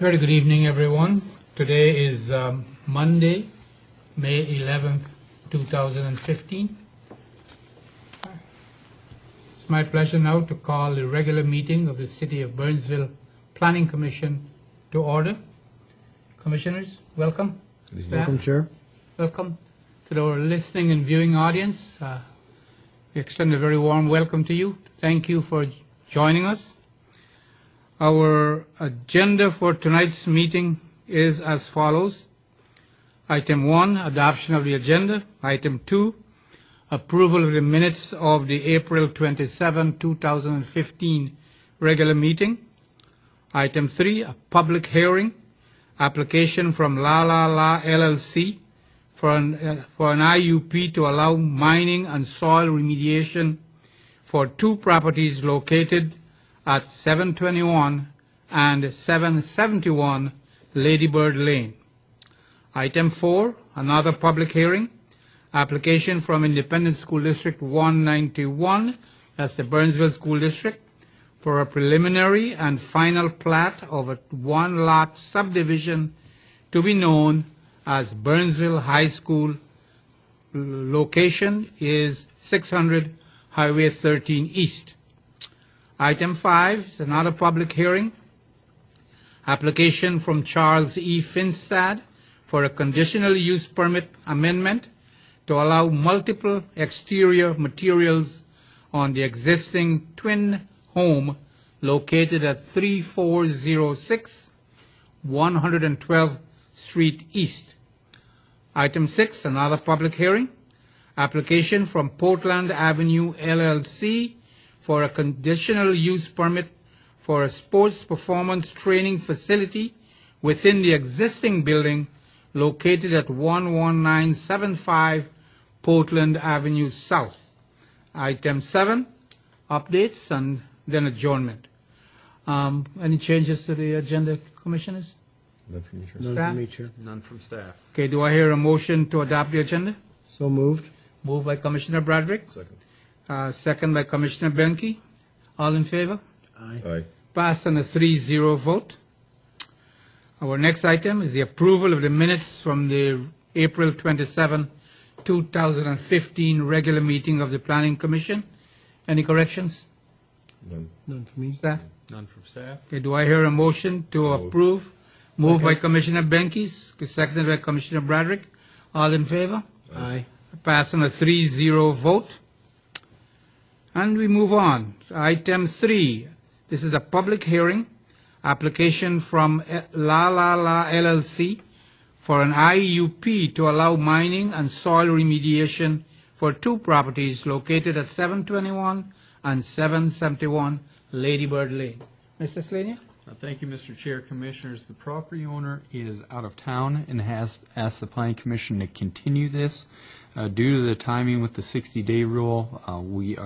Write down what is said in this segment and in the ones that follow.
Very good evening, everyone. Today is Monday, May 11th, 2015. It's my pleasure now to call the regular meeting of the City of Burnsville Planning Commission to order. Commissioners, welcome. Welcome, Chair. Welcome to our listening and viewing audience. We extend a very warm welcome to you. Thank you for joining us. Our agenda for tonight's meeting is as follows. Item 1, adoption of the agenda. Item 2, approval of the minutes of the April 27, 2015 regular meeting. Item 3, a public hearing, application from La La La LLC for an IUP to allow mining and soil remediation for two properties located at 721 and 771 Lady Bird Lane. Item 4, another public hearing, application from Independent School District 191, that's the Burnsville School District, for a preliminary and final plat of a one-lot subdivision to be known as Burnsville High School. Location is 600 Highway 13 East. Item 5 is another public hearing, application from Charles E. Finstad for a conditional use permit amendment to allow multiple exterior materials on the existing twin home located at 3406 112th Street East. Item 6, another public hearing, application from Portland Avenue LLC for a conditional use permit for a sports performance training facility within the existing building located at 11975 Portland Avenue South. Item 7, updates and then adjournment. Any changes to the agenda, Commissioners? None from you, Chair. None Staff? from me, Chair. None from staff. Okay, do I hear a motion to adopt the agenda? So moved. Moved by Commissioner Bradrick, Second. second by Commissioner Benke. All in favor? Aye. Aye. Passed on a 3-0 vote. Our next item is the approval of the minutes from the April 27, 2015 regular meeting of the Planning Commission. Any corrections? None. None from me. Staff? None from staff. Okay, do I hear a motion to Moved. approve? Moved by Commissioner Benke, seconded by Commissioner Bradrick. All in favor? Aye. Passed on a 3-0 vote. And we move on. Item 3. This is a public hearing, application from La La La LLC for an IUP to allow mining and soil remediation for two properties located at 721 and 771 Lady Bird Lane. Mr. Slania? Thank you, Mr. Chair, Commissioners. The property owner is out of town and has asked the Planning Commission to continue this. Due to the timing with the 60-day rule, we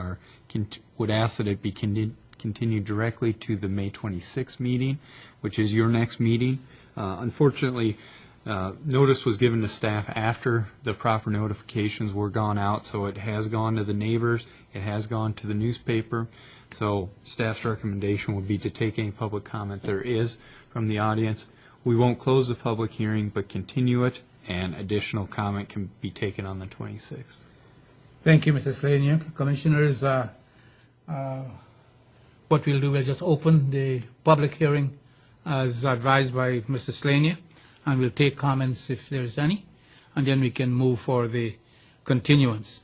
would ask that it be continued directly to the May 26th meeting, which is your next meeting. Unfortunately, notice was given to staff after the proper notifications were gone out, so it has gone to the neighbors, it has gone to the newspaper. So staff's recommendation would be to take any public comment there is from the audience. We won't close the public hearing, but continue it, and additional comment can be taken on the 26th. Thank you, Mr. Slania. Commissioners, what we'll do, we'll just open the public hearing as advised by Mr. Slania, and we'll take comments if there's any, and then we can move for the continuance.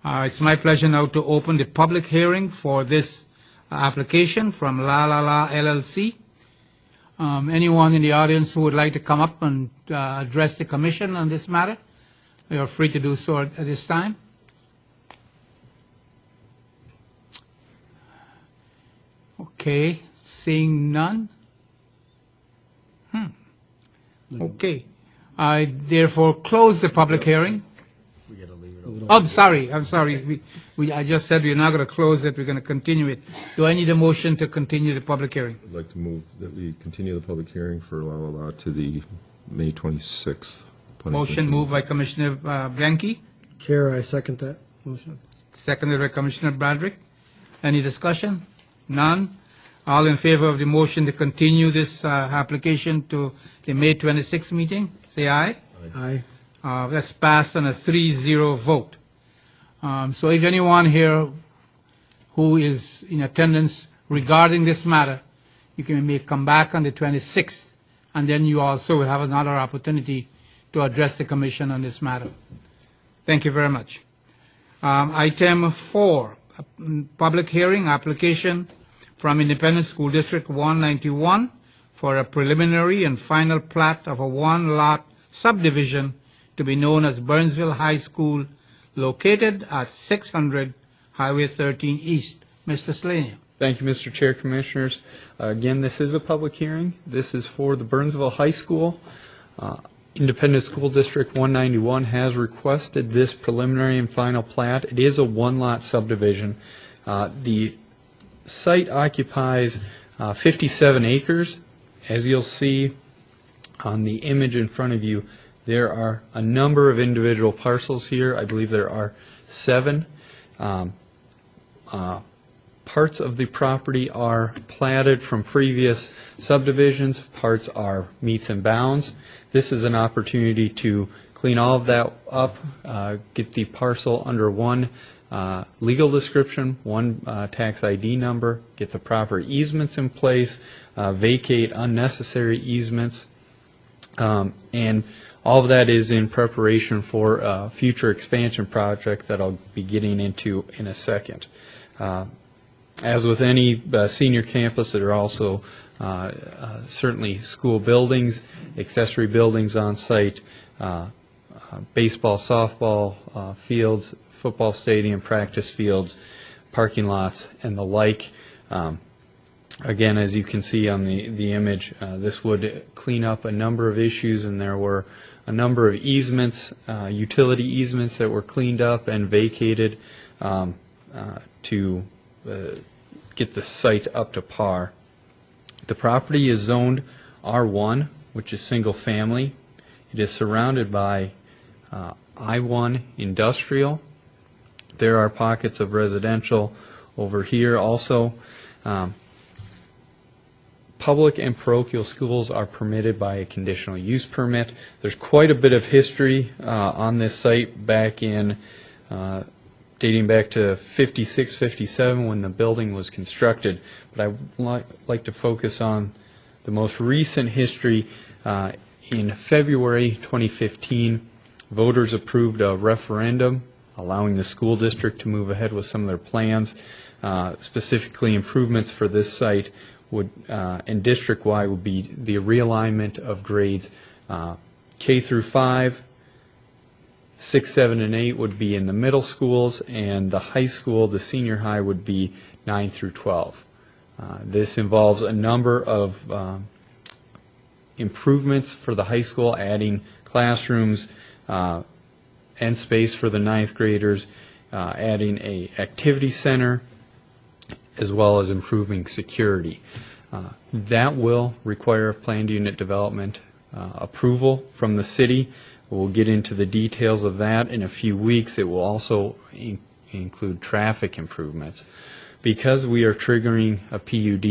It's my pleasure now to open the public hearing for this application from La La La LLC. Anyone in the audience who would like to come up and address the commission on this matter, you're free to do so at this time. Okay, seeing none. Okay, I therefore close the public hearing. We got to leave it open. Oh, I'm sorry. I just said we're not going to close it, we're going to continue it. Do I need a motion to continue the public hearing? I'd like to move that we continue the public hearing for La La La to the May 26th. Motion moved by Commissioner Bianchi, Chair, I second that motion. seconded by Commissioner Bradrick. Any discussion? None. All in favor of the motion to continue this application to the May 26th meeting, say aye. Aye. That's passed on a 3-0 vote. So if anyone here who is in attendance regarding this matter, you may come back on the 26th, and then you also will have another opportunity to address the commission on this matter. Thank you very much. Item 4, public hearing, application from Independent School District 191 for a preliminary and final plat of a one-lot subdivision to be known as Burnsville High School, located at 600 Highway 13 East. Mr. Slania. Thank you, Mr. Chair, Commissioners. Again, this is a public hearing. This is for the Burnsville High School. Independent School District 191 has requested this preliminary and final plat. It is a one-lot subdivision. The site occupies 57 acres. As you'll see on the image in front of you, there are a number of individual parcels here. I believe there are 7. Parts of the property are platted from previous subdivisions. Parts are meets and bounds. This is an opportunity to clean all of that up, get the parcel under one legal description, one tax ID number, get the proper easements in place, vacate unnecessary easements, and all of that is in preparation for a future expansion project that I'll be getting into in a second. As with any senior campus, there are also certainly school buildings, accessory buildings on site, baseball, softball fields, football stadium, practice fields, parking lots, and the like. Again, as you can see on the image, this would clean up a number of issues, and there were a number of easements, utility easements that were cleaned up and vacated to get the site up to par. The property is zoned R1, which is single family. It is surrounded by I-1 industrial. There are pockets of residential over here also. Public and parochial schools are permitted by a conditional use permit. There's quite a bit of history on this site back in dating back to 56, 57 when the building was constructed. But I'd like to focus on the most recent history. In February 2015, voters approved a referendum allowing the school district to move ahead with some of their plans. Specifically, improvements for this site would, and district-wide, would be the realignment of grades K through 5, 6, 7, and 8 would be in the middle schools, and the high school, the senior high, would be 9 through 12. This involves a number of improvements for the high school, adding classrooms and space for the 9th graders, adding a activity center, as well as improving security. That will require planned unit development approval from the city. We'll get into the details of that in a few weeks. It will also include traffic improvements. Because we are triggering a PUD,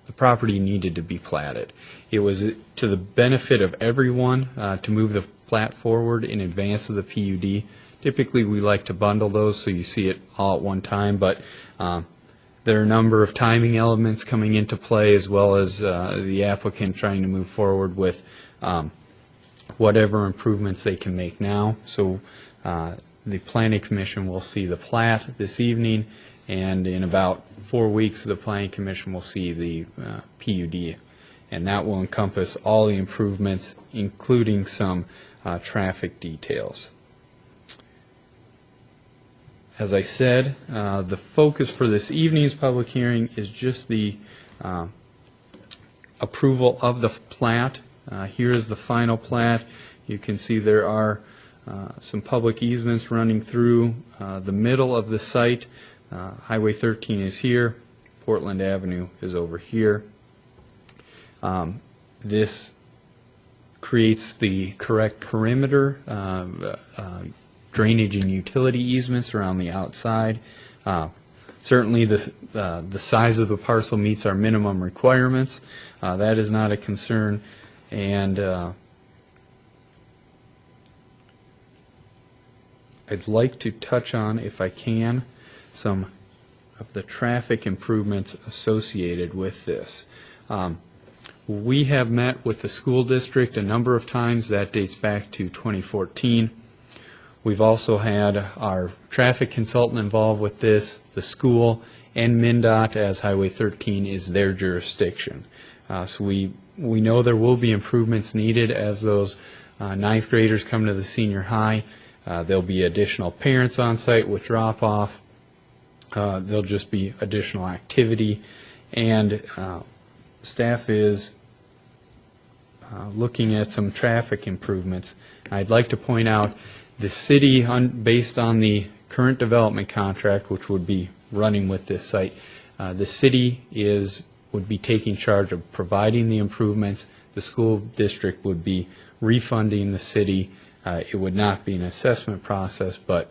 the property needed to be platted. It was to the benefit of everyone to move the plat forward in advance of the PUD. Typically, we like to bundle those so you see it all at one time, but there are a number of timing elements coming into play, as well as the applicant trying to move forward with whatever improvements they can make now. So the Planning Commission will see the plat this evening, and in about 4 weeks the Planning Commission will see the PUD, and that will encompass all the improvements, including some traffic details. As I said, the focus for this evening's public hearing is just the approval of the plat. Here is the final plat. You can see there are some public easements running through the middle of the site. Highway 13 is here. Portland Avenue is over here. This creates the correct perimeter, drainage and utility easements around the outside. Certainly, the size of the parcel meets our minimum requirements. That is not a concern. And I'd like to touch on, if I can, some of the traffic improvements associated with this. We have met with the school district a number of times. That dates back to 2014. We've also had our traffic consultant involved with this, the school, and MnDOT, as Highway 13 is their jurisdiction. So we know there will be improvements needed as those ninth graders come to the senior high. There'll be additional parents on site with drop-off. There'll just be additional activity. And staff is looking at some traffic improvements. I'd like to point out the city, based on the current development contract, which would be running with this site, the city would be taking charge of providing the improvements. The school district would be refunding the city. It would not be an assessment process, but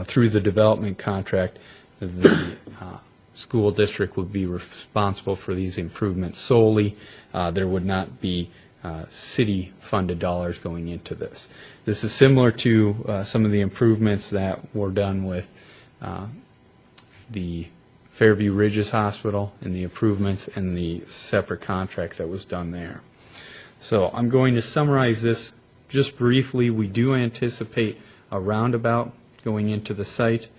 through the development contract, the school district would be responsible for these improvements solely. There would not be city-funded dollars going into this. This is similar to some of the improvements that were done with the Fairview Ridges Hospital and the improvements and the separate contract that was done there. So I'm going to summarize this just briefly. We do anticipate a roundabout going into the site,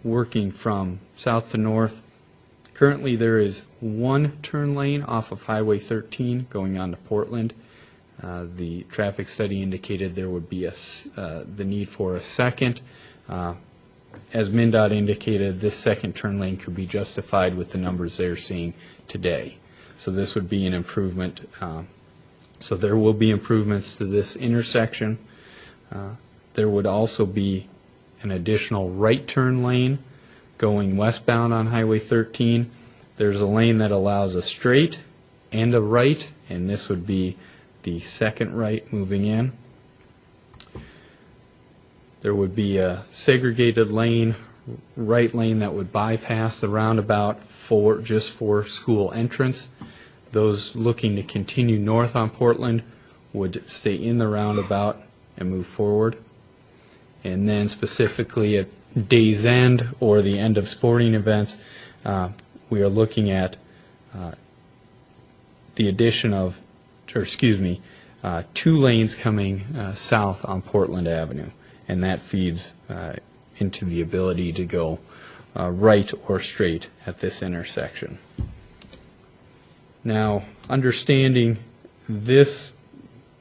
working from south to north. Currently there is one turn lane off of Highway 13 going on to Portland. The traffic study indicated there would be the need for a second. As MnDOT indicated, this second turn lane could be justified with the numbers they're seeing today. So this would be an improvement. So there will be improvements to this intersection. There would also be an additional right turn lane going westbound on Highway 13. There's a lane that allows a straight and a right, and this would be the second right moving in. There would be a segregated lane, right lane, that would bypass the roundabout just for school entrance. Those looking to continue north on Portland would stay in the roundabout and move forward. And then specifically at day's end or the end of sporting events, we are looking at the addition of, two lanes coming south on Portland Avenue, and that feeds into the ability to go right or straight at this intersection. Now, understanding this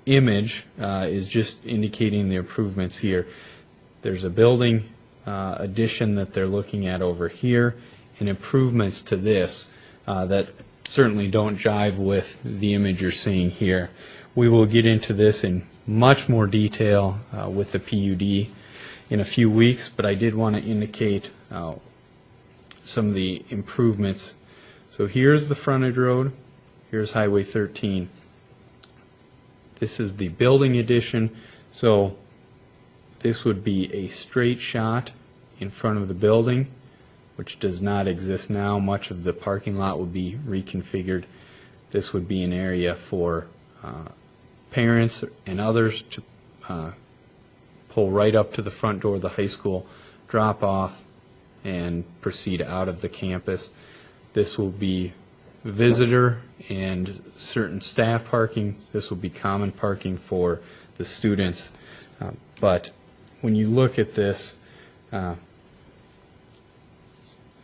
image is just indicating the improvements here. There's a building addition that they're looking at over here, and improvements to this that certainly don't jive with the image you're seeing here. We will get into this in much more detail with the PUD in a few weeks, but I did want to indicate some of the improvements. So here's the frontage road, here's Highway 13. This is the building addition, so this would be a straight shot in front of the building, which does not exist now. Much of the parking lot would be reconfigured. This would be an area for parents and others to pull right up to the front door of the high school, drop off, and proceed out of the campus. This will be visitor and certain staff parking. This will be common parking for the students. But when you look at this,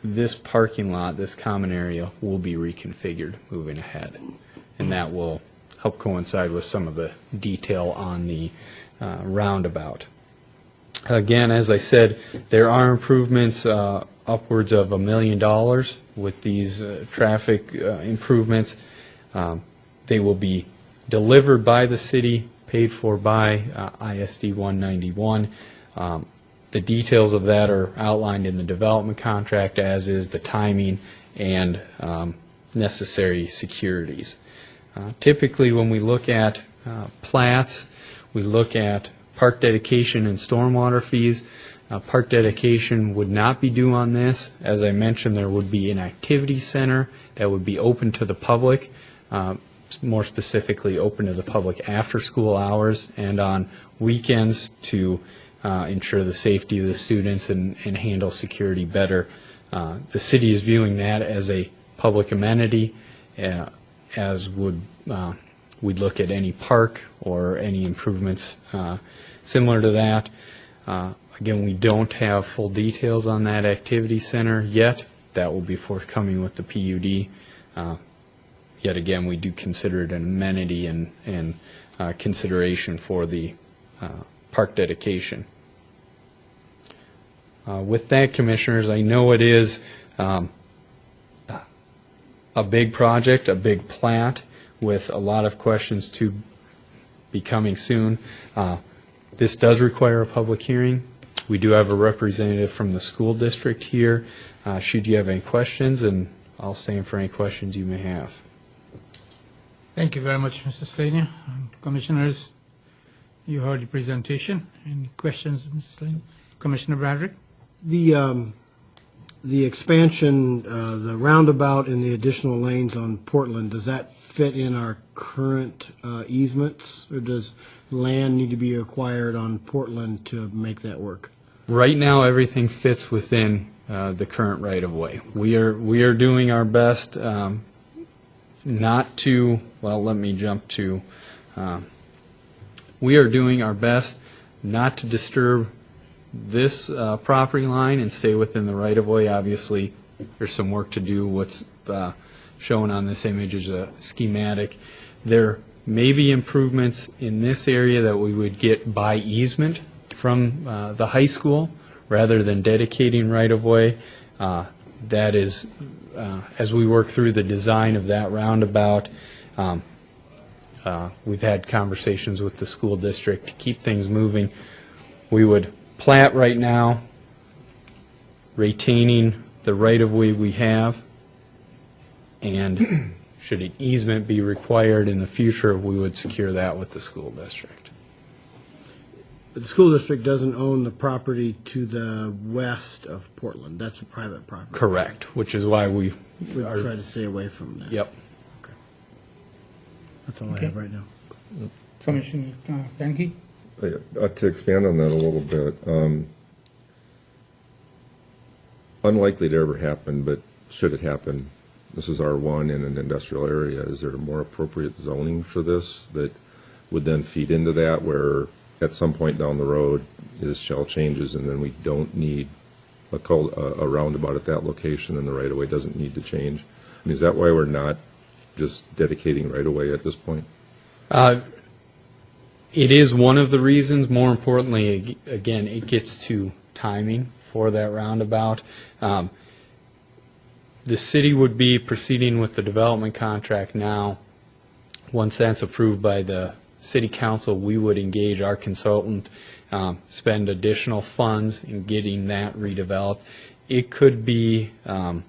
this parking lot, this common area, will be reconfigured moving ahead, and that will help coincide with some of the detail on the roundabout. Again, as I said, there are improvements upwards of $1 million with these traffic improvements. They will be delivered by the city, paid for by ISD 191. The details of that are outlined in the development contract, as is the timing and necessary securities. Typically, when we look at plats, we look at park dedication and stormwater fees. Park dedication would not be due on this. As I mentioned, there would be an activity center that would be open to the public, more specifically open to the public after school hours and on weekends to ensure the safety of the students and handle security better. The city is viewing that as a public amenity, as would we'd look at any park or any improvements similar to that. Again, we don't have full details on that activity center yet. That will be forthcoming with the PUD. Yet again, we do consider it an amenity and consideration for the park dedication. With that, Commissioners, I know it is a big project, a big plat, with a lot of questions to be coming soon. This does require a public hearing. We do have a representative from the school district here. Should you have any questions, and I'll stand for any questions you may have. Thank you very much, Mr. Slaney. Commissioners, you heard the presentation. Any questions, Mr. Slaney? Commissioner Bradrick? The expansion, the roundabout and the additional lanes on Portland, does that fit in our current easements, or does land need to be acquired on Portland to make that work? Right now, everything fits within the current right-of-way. We are doing our best not to, well, let me jump to, we are doing our best not to disturb this property line and stay within the right-of-way. Obviously, there's some work to do. What's shown on this image is a schematic. There may be improvements in this area that we would get by easement from the high school rather than dedicating right-of-way. That is, as we work through the design of that roundabout, we've had conversations with the school district to keep things moving. We would plat right now, retaining the right-of-way we have, and should an easement be required in the future, we would secure that with the school district. But the school district doesn't own the property to the west of Portland. That's a private property. Correct, which is why we We are, try to stay away from that. yep. That's all I Okay. have right now. Commissioner Frankie? To expand on that a little bit, unlikely to ever happen, but should it happen, this is R1 in an industrial area. Is there a more appropriate zoning for this that would then feed into that, where at some point down the road, this shell changes and then we don't need a roundabout at that location and the right-of-way doesn't need to change? I mean, is that why we're not just dedicating right-of-way at this point? It is one of the reasons. More importantly, again, it gets to timing for that roundabout. The city would be proceeding with the development contract now. Once that's approved by the city council, we would engage our consultant, spend additional funds in getting that redeveloped. It could be the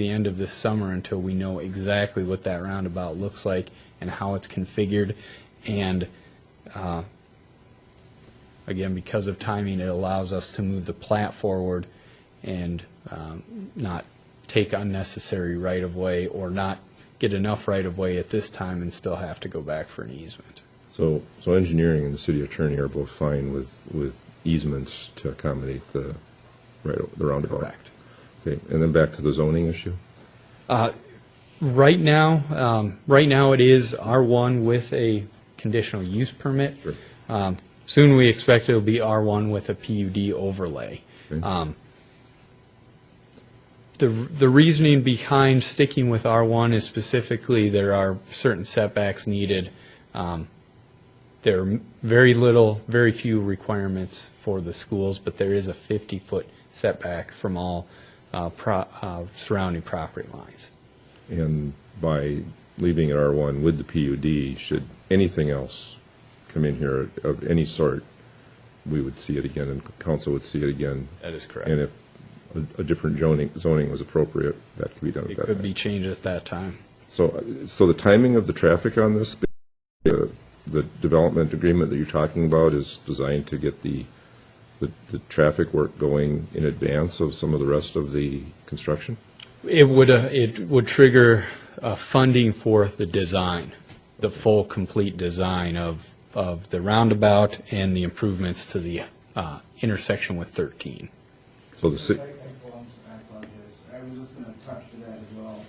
end of this summer until we know exactly what that roundabout looks like and how it's configured. And again, because of timing, it allows us to move the plat forward and not take unnecessary right-of-way or not get enough right-of-way at this time and still have to go back for an easement. So engineering and the city attorney are both fine with easements to accommodate the roundabout? Correct. Okay, and then back to the zoning issue? Right now it is R1 with a conditional use permit. Sure. Soon we expect it will be R1 with a PUD overlay. Okay. The reasoning behind sticking with R1 is specifically there are certain setbacks needed. There are very few requirements for the schools, but there is a 50-foot setback from all surrounding property lines. And by leaving it R1 with the PUD, should anything else come in here of any sort, we would see it again, and council would see it again. That is correct. And if a different zoning was appropriate, that could be done at It that could time. be changed at that time. So the timing of the traffic on this, the development agreement that you're talking about is designed to get the the traffic work going in advance of some of the rest of the construction? It would trigger funding for the design, the full, complete design of the roundabout and the improvements to the intersection with 13. So the city, I apologize. I was just going to touch to that as well.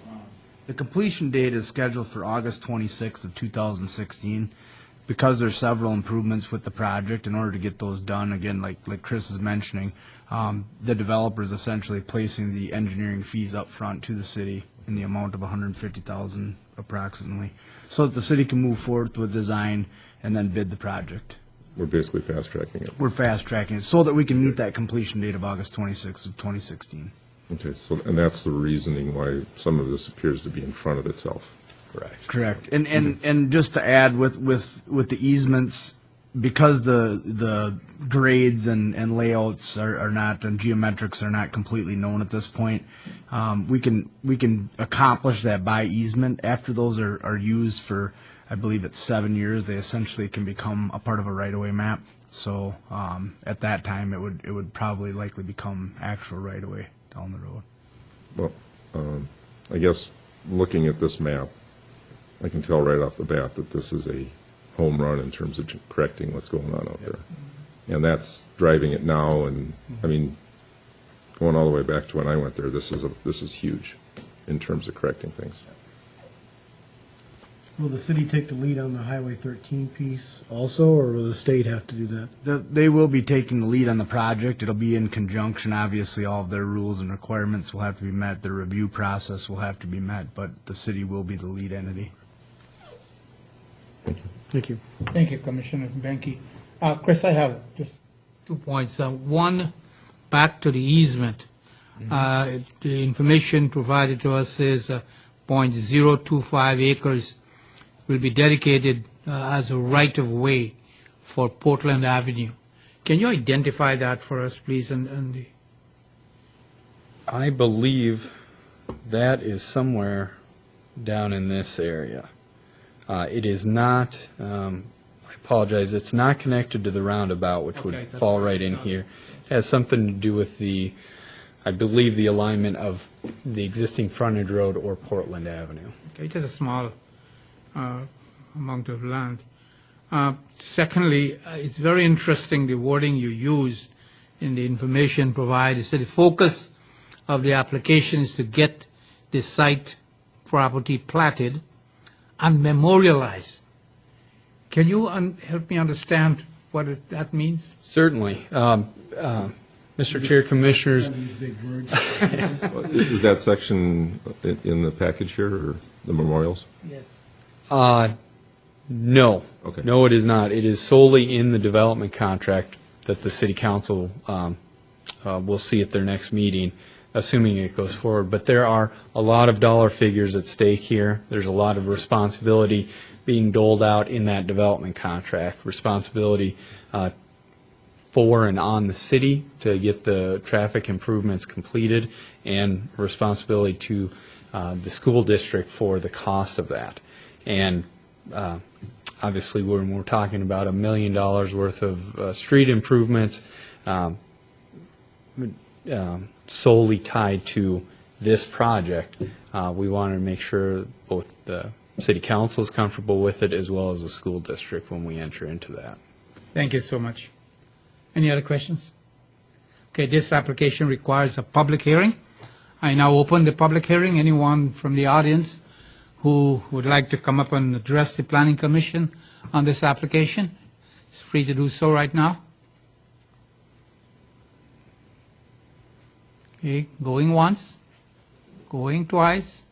The completion date is scheduled for August 26th of 2016. Because there's several improvements with the project, in order to get those done, again, like Chris is mentioning, the developer is essentially placing the engineering fees up front to the city in the amount of $150,000 approximately, so that the city can move forward with design and then bid the project. we're basically fast tracking it. We're fast tracking it so that we can meet that completion date of August 26th of 2016. Okay, so, and that's the reasoning why some of this appears to be in front of itself. Correct. And just to add with the easements, because the grades and layouts are not, and geometrics are not completely known at this point, we can accomplish that by easement. After those are used for, I believe it's 7 years, they essentially can become a part of a right-of-way map. So at that time, it would probably likely become actual right-of-way down the road. Well, I guess looking at this map, I can tell right off the bat that this is a home run in terms of correcting what's going on out there. And that's driving it now, and, I mean, going all the way back to when I went there, this is huge in terms of correcting things. Will the city take the lead on the Highway 13 piece also, or will the state have to do that? They will be taking the lead on the project. It'll be in conjunction. Obviously, all of their rules and requirements will have to be met. The review process will have to be met, but the city will be the lead entity. Thank you. Thank you, Commissioner Benke. Chris, I have just 2 points. One, back to the easement. The information provided to us is 0.025 acres will be dedicated as a right-of-way for Portland Avenue. Can you identify that for us, please? And I believe that is somewhere down in this area. It is not, I apologize, it's not connected to the roundabout, which Okay, would that's fall what I right in thought. here. It has something to do with I believe, the alignment of the existing frontage road or Portland Avenue. okay, it is a small amount of land. Secondly, it's very interesting the wording you used in the information provided. So the focus of the application is to get the site property platted and memorialized. Can you help me understand what that means? Certainly. Mr. Chair, Commissioners, These big words. Is that section in the package here, or the memorials? Yes. no. Okay. No, it is not. It is solely in the development contract that the city council will see at their next meeting, assuming it goes forward. But there are a lot of dollar figures at stake here. There's a lot of responsibility being doled out in that development contract. Responsibility for and on the city to get the traffic improvements completed, and responsibility to the school district for the cost of that. And obviously, when we're talking about $1 million worth of street improvements, solely tied to this project, we wanted to make sure both the city council is comfortable with it as well as the school district when we enter into that. Thank you so much. Any other questions? Okay, this application requires a public hearing. I now open the public hearing. Anyone from the audience who would like to come up and address the Planning Commission on this application is free to do so right now. Okay, going once, going twice.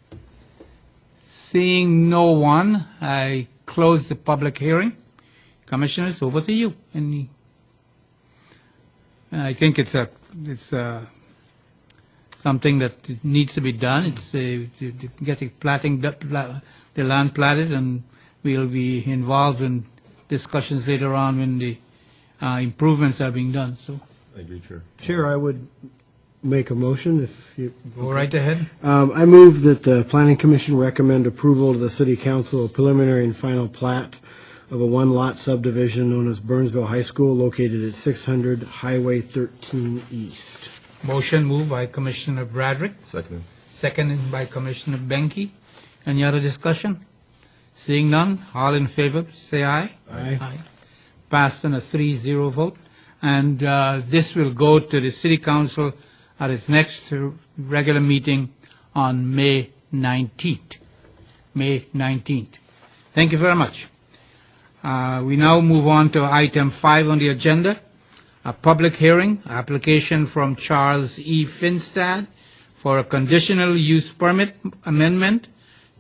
Seeing no one, I close the public hearing. Commissioners, over to you. I think it's something that needs to be done. It's to get the land platted, and we'll be involved in discussions later on when the improvements are being done. So I agree, Chair. Chair, I would make a motion if you. go right ahead. I move that the Planning Commission recommend approval to the City Council of preliminary and final plat of a one-lot subdivision known as Burnsville High School located at 600 Highway 13 East. Motion moved by Commissioner Bradrick, Second. seconded by Commissioner Benke. Any other discussion? Seeing none, all in favor, say aye. Aye. Passed on a 3-0 vote. And this will go to the City Council at its next regular meeting on May 19th. May 19th. Thank you very much. We now move on to item 5 on the agenda, a public hearing, application from Charles E. Finstad for a conditional use permit amendment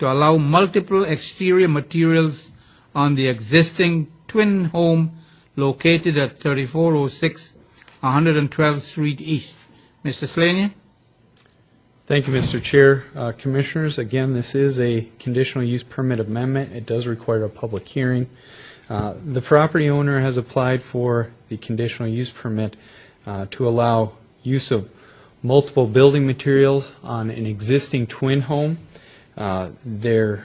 to allow multiple exterior materials on the existing twin home located at 3406 112th Street East. Mr. Slaney? Thank you, Mr. Chair. Commissioners, again, this is a conditional use permit amendment. It does require a public hearing. The property owner has applied for the conditional use permit to allow use of multiple building materials on an existing twin home. The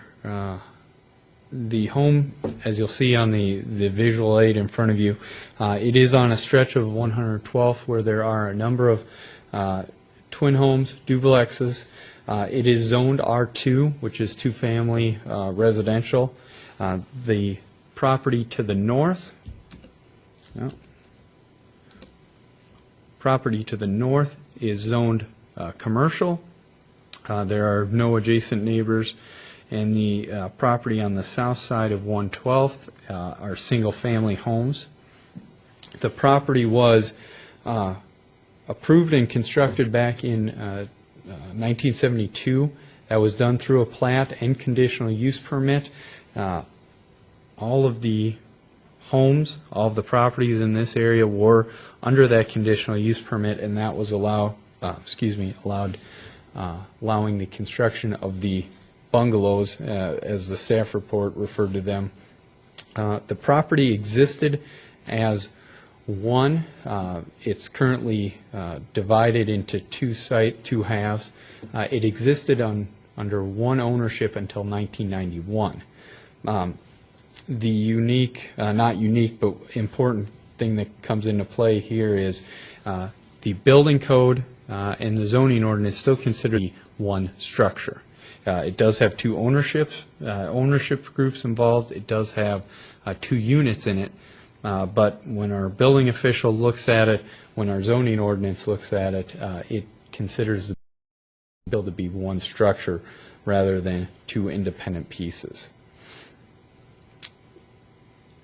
home, as you'll see on the visual aid in front of you, it is on a stretch of 112th where there are a number of twin homes, duplexes. It is zoned R2, which is two-family residential. The property to the north, is zoned commercial. There are no adjacent neighbors, and the property on the south side of 112th are single-family homes. The property was approved and constructed back in 1972. That was done through a plat and conditional use permit. All of the homes, all of the properties in this area were under that conditional use permit, and that was allowing the construction of the bungalows, as the staff report referred to them. The property existed as one. It's currently divided into two halves. It existed under one ownership until 1991. The unique, not unique, but important thing that comes into play here is the building code and the zoning ordinance still consider one structure. It does have two ownership groups involved. It does have 2 units in it. But when our building official looks at it, when our zoning ordinance looks at it, it considers the building to be one structure rather than 2 independent pieces.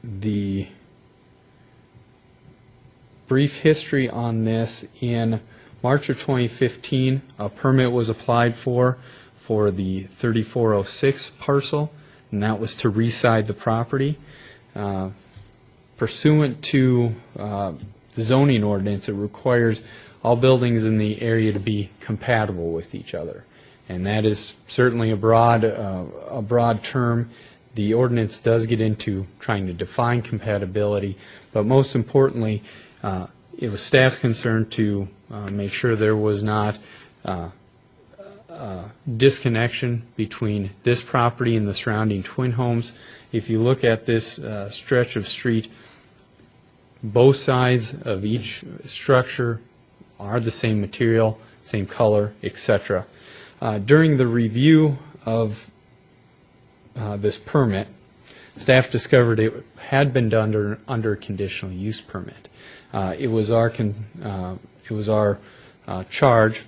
The brief history on this: in March of 2015, a permit was applied for the 3406 parcel, and that was to reside the property. Pursuant to the zoning ordinance, it requires all buildings in the area to be compatible with each other, and that is certainly a broad term. The ordinance does get into trying to define compatibility, but most importantly, it was staff's concern to make sure there was not disconnection between this property and the surrounding twin homes. If you look at this stretch of street, both sides of each structure are the same material, same color, etc. During the review of this permit, staff discovered it had been done under a conditional use permit. It was our charge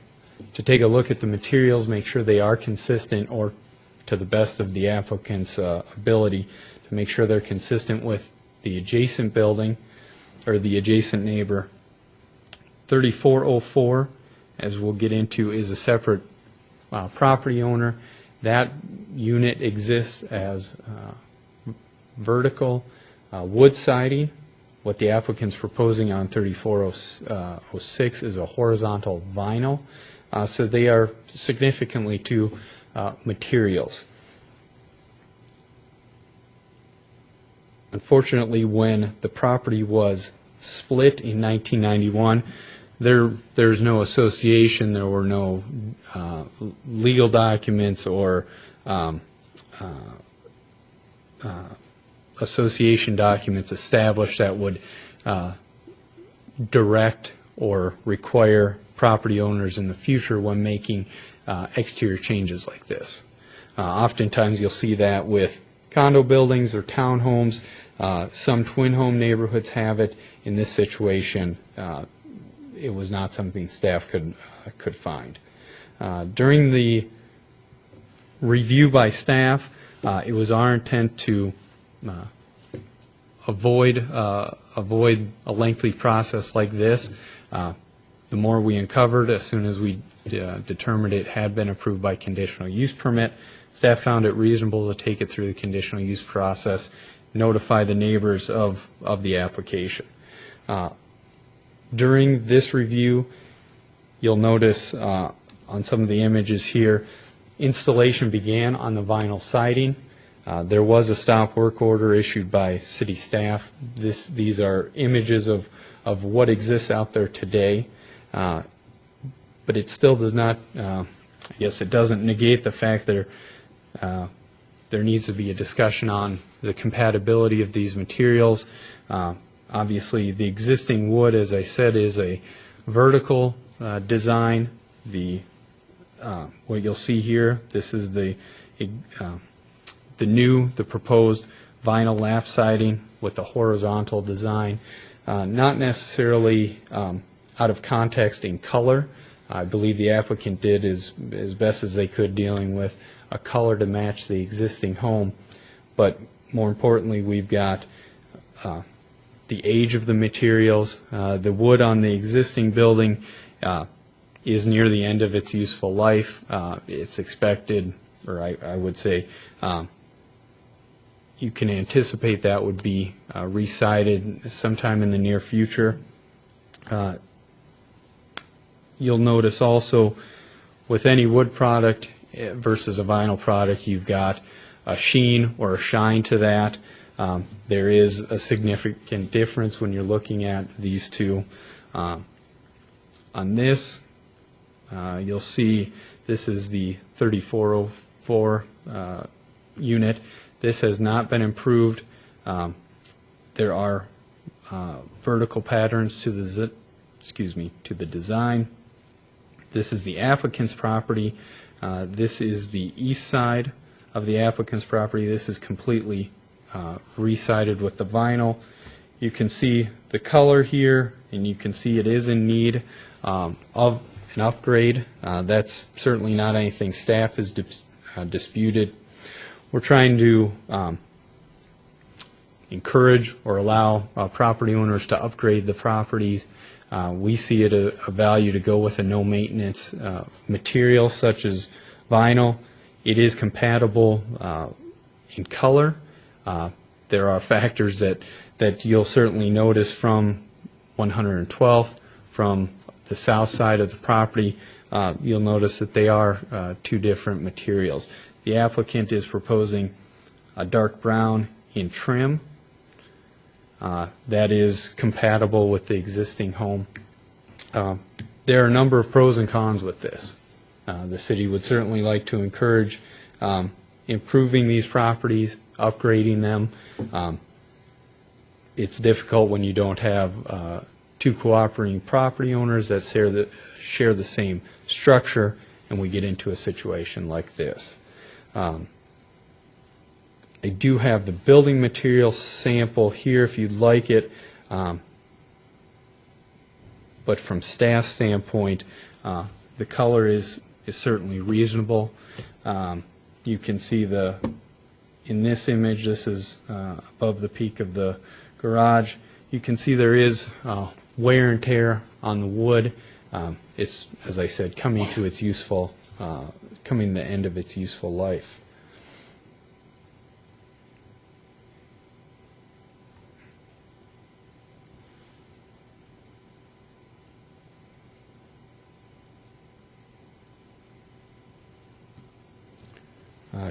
to take a look at the materials, make sure they are consistent, or to the best of the applicant's ability, to make sure they're consistent with the adjacent building or the adjacent neighbor. 3404, as we'll get into, is a separate property owner. That unit exists as vertical wood siding. What the applicant's proposing on 3406 is a horizontal vinyl. So they are significantly two materials. Unfortunately, when the property was split in 1991, there's no association, there were no legal documents or association documents established that would direct or require property owners in the future when making exterior changes like this. Oftentimes you'll see that with condo buildings or townhomes. Some twin home neighborhoods have it. In this situation, it was not something staff could find. During the review by staff, it was our intent to avoid a lengthy process like this. The more we uncovered, as soon as we determined it had been approved by conditional use permit, staff found it reasonable to take it through the conditional use process, notify the neighbors of the application. During this review, you'll notice on some of the images here, installation began on the vinyl siding. There was a stop work order issued by city staff. These are images of what exists out there today, but it still does not, I guess it doesn't negate the fact that there needs to be a discussion on the compatibility of these materials. Obviously, the existing wood, as I said, is a vertical design. What you'll see here, this is the proposed vinyl lap siding with the horizontal design. Not necessarily out of context in color. I believe the applicant did as best as they could dealing with a color to match the existing home. But more importantly, we've got the age of the materials. The wood on the existing building is near the end of its useful life. It's expected, or I would say, you can anticipate that would be resided sometime in the near future. You'll notice also with any wood product versus a vinyl product, you've got a sheen or a shine to that. There is a significant difference when you're looking at these two. On this, you'll see this is the 3404 unit. This has not been improved. There are vertical patterns to the design. This is the applicant's property. This is the east side of the applicant's property. This is completely resided with the vinyl. You can see the color here, and you can see it is in need of an upgrade. That's certainly not anything staff has disputed. We're trying to encourage or allow property owners to upgrade the properties. We see it a value to go with a no-maintenance material such as vinyl. It is compatible in color. There are factors that you'll certainly notice from 112th, from the south side of the property. You'll notice that they are two different materials. The applicant is proposing a dark brown in trim. That is compatible with the existing home. There are a number of pros and cons with this. The city would certainly like to encourage improving these properties, upgrading them. It's difficult when you don't have two cooperating property owners that share the same structure, and we get into a situation like this. I do have the building material sample here if you'd like it, but from staff standpoint, the color is certainly reasonable. You can see in this image, this is above the peak of the garage. You can see there is wear and tear on the wood. It's, as I said, coming to the end of its useful life.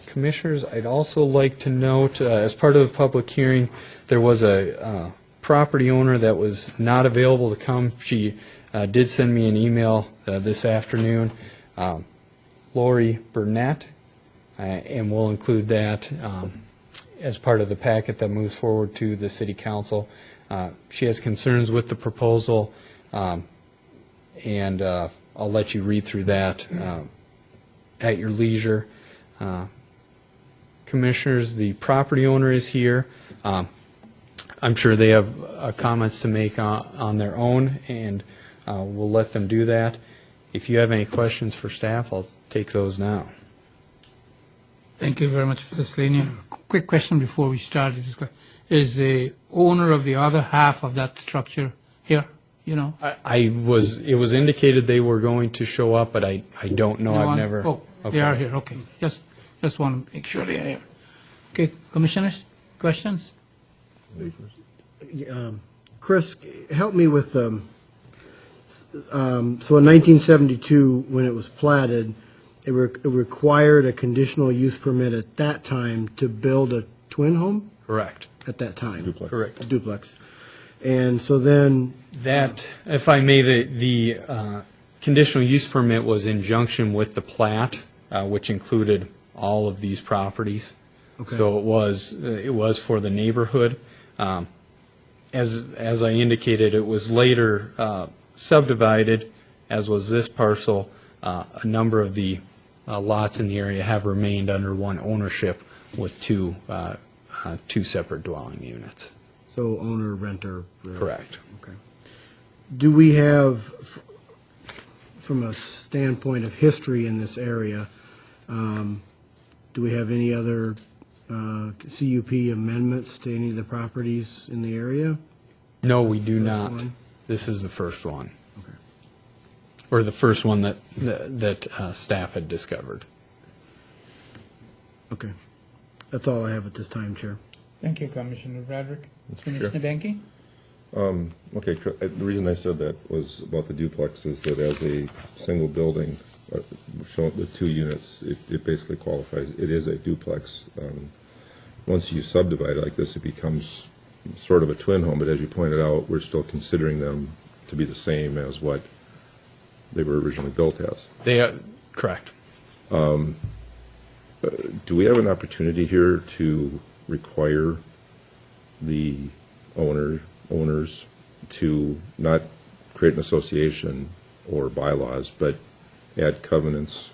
Commissioners, I'd also like to note, as part of the public hearing, there was a property owner that was not available to come. She did send me an email this afternoon, Lori Burnett, and we'll include that as part of the packet that moves forward to the city council. She has concerns with the proposal, and I'll let you read through that at your leisure. Commissioners, the property owner is here. I'm sure they have comments to make on their own, and we'll let them do that. If you have any questions for staff, I'll take those now. Thank you very much, Mr. Slaney. Quick question before we start. Is the owner of the other half of that structure here? You know? It was indicated they were going to show up, but I don't know. I've never. Oh, they are here. Okay. Just want to make sure they are here. Okay, commissioners, questions? Chris, help me with, so in 1972, when it was platted, it required a conditional use permit at that time to build a twin home Correct. at that time? Duplex. Correct. A duplex. And so then, That, if I may, the conditional use permit was in junction with the plat, which included all of these properties. Okay. So it was for the neighborhood. As I indicated, it was later subdivided, as was this parcel. A number of the lots in the area have remained under one ownership with two separate dwelling units. so owner, renter. Correct. Okay. Do we have, from a standpoint of history in this area, do we have any other CUP amendments to any of the properties in the area? No, we do First not. one? This is the first one, Okay. or the first one that staff had discovered. Okay. That's all I have at this time, Chair. Thank you, Commissioner Bradrick. Sure. Commissioner Benke? Okay, the reason I said that was about the duplex is that as a single building, showing the two units, it basically qualifies, it is a duplex. Once you subdivide like this, it becomes sort of a twin home, but as you pointed out, we're still considering them to be the same as what they were originally built as. They are correct. Do we have an opportunity here to require the owners to not create an association or bylaws, but add covenants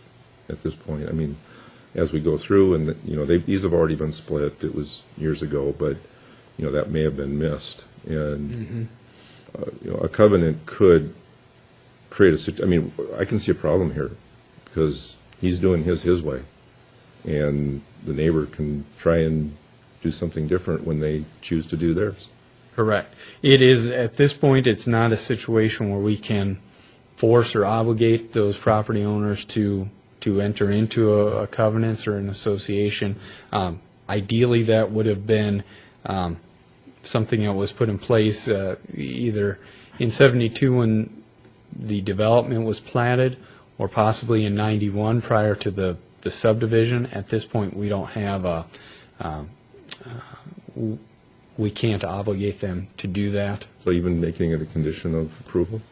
at this point? I mean, as we go through, and these have already been split. It was years ago, but that may have been missed. And a covenant could create a. I mean, I can see a problem here because he's doing his way, and the neighbor can try and do something different when they choose to do theirs. Correct. It is, at this point, it's not a situation where we can force or obligate those property owners to enter into a covenant or an association. Ideally, that would have been something that was put in place either in 72 when the development was platted, or possibly in 91 prior to the subdivision. At this point, we don't have we can't obligate them to do that. So even making it a condition of approval?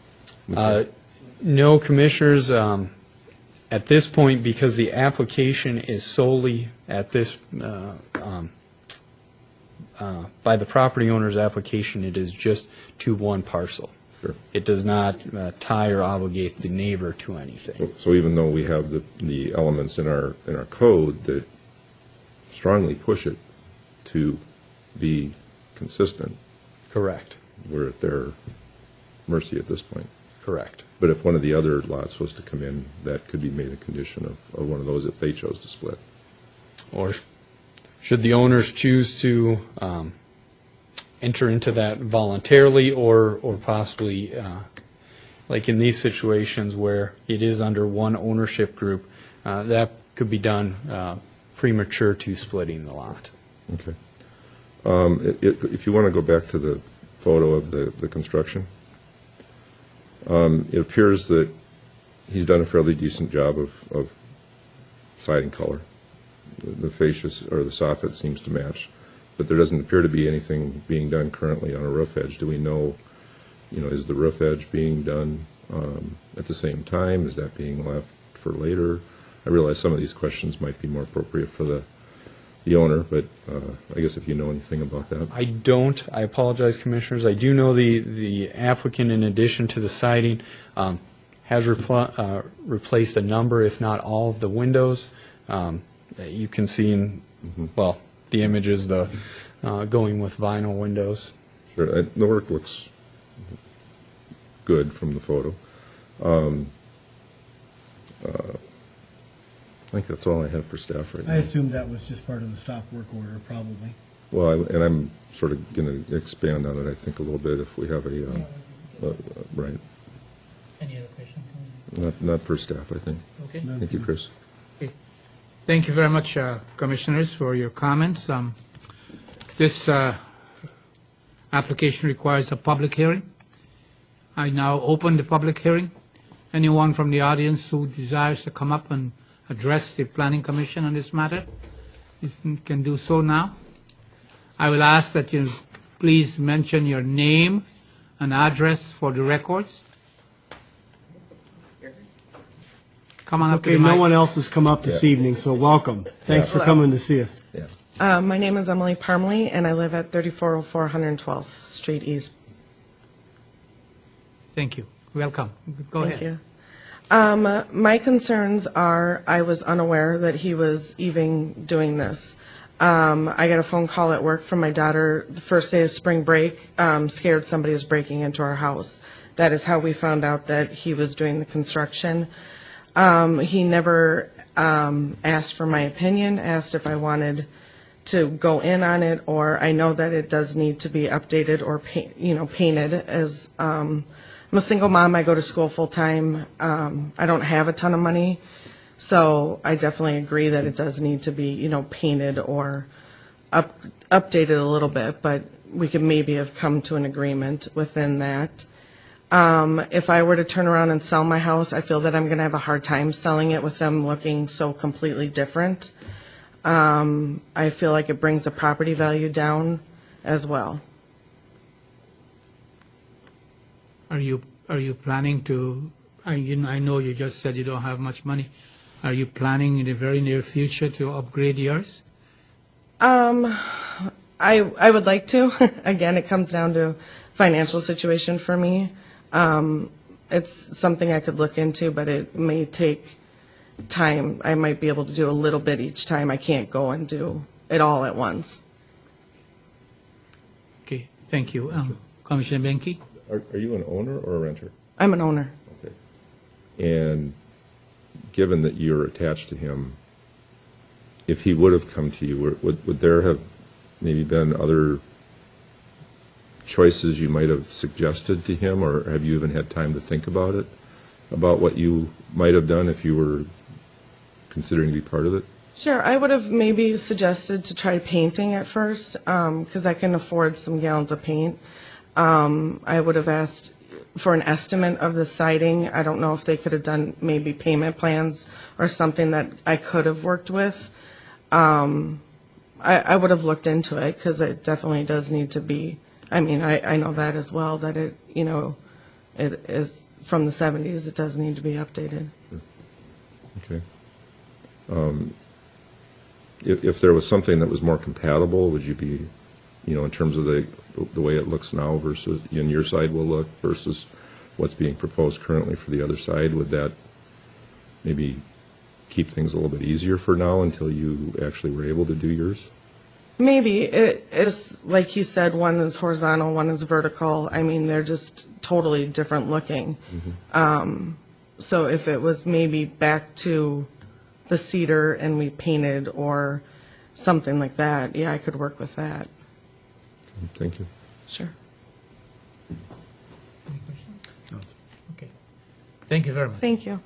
No, commissioners, at this point, because the application is solely at this, by the property owner's application, it is just to one parcel. Sure. It does not tie or obligate the neighbor to anything. So even though we have the elements in our code that strongly push it to be consistent, Correct, we're at their mercy at this point. correct. But if one of the other lots was to come in, that could be made a condition of one of those if they chose to split. Or should the owners choose to enter into that voluntarily, or possibly, like in these situations where it is under one ownership group, that could be done premature to splitting the lot. Okay. If you want to go back to the photo of the construction, it appears that he's done a fairly decent job of siding color. The fascia or the soffit seems to match, but there doesn't appear to be anything being done currently on a roof edge. Do we know, is the roof edge being done at the same time? Is that being left for later? I realize some of these questions might be more appropriate for the the owner, but I guess if you know anything about that. I don't. I apologize, Commissioners. I do know the applicant, in addition to the siding, has replaced a number, if not all, of the windows. That you can see in, well, the images, the going with vinyl windows. Sure, the work looks good from the photo. I think that's all I have for staff right now. I assume that was just part of the stop work order, probably. Well, and I'm sort of going to expand on it, I think, a little bit if we have a, right, Any other question? not for staff, I think. Okay. Thank you, Chris. Okay. Thank you very much, Commissioners, for your comments. This application requires a public hearing. I now open the public hearing. Anyone from the audience who desires to come up and address the Planning Commission on this matter can do so now. I will ask that you please mention your name and address for the records. Come on up to Okay, the no mic. one else has come up this evening, so welcome. Thanks for coming to see us. Yeah. My name is Emily Parmley, and I live at 3404 112th Street East. Thank you. Welcome. Go Thank ahead. you. My concerns are I was unaware that he was even doing this. I got a phone call at work from my daughter the first day of spring break, scared somebody was breaking into our house. That is how we found out that he was doing the construction. He never asked for my opinion, asked if I wanted to go in on it, or I know that it does need to be updated or painted. As I'm a single mom, I go to school full time. I don't have a ton of money, so I definitely agree that it does need to be painted or updated a little bit. But we could maybe have come to an agreement within that. If I were to turn around and sell my house, I feel that I'm going to have a hard time selling it with them looking so completely different. I feel like it brings the property value down as well. Are you planning to, I know you just said you don't have much money. Are you planning in the very near future to upgrade yours? I would like to. Again, it comes down to financial situation for me. It's something I could look into, but it may take time. I might be able to do a little bit each time. I can't go and do it all at once. Okay, thank you. Commissioner Benke? Are you an owner or a renter? I'm an owner. Okay. And given that you're attached to him, if he would have come to you, would there have maybe been other choices you might have suggested to him, or have you even had time to think about it, about what you might have done if you were considering to be part of it? Sure, I would have maybe suggested to try painting at first, because I can afford some gallons of paint. I would have asked for an estimate of the siding. I don't know if they could have done maybe payment plans or something that I could have worked with. I would have looked into it, because it definitely does need to be, I mean, I know that as well, that it is from the 70s, it does need to be updated. Okay. If there was something that was more compatible, would you be, in terms of the way it looks now versus, and your side will look versus what's being proposed currently for the other side, would that maybe keep things a little bit easier for now until you actually were able to do yours? Maybe. It is, like you said, one is horizontal, one is vertical. I mean, they're just totally different looking. So if it was maybe back to the cedar and we painted or something like that, yeah, I could work with that. Thank you. Sure. Any questions? Okay. Thank you very much. Thank you.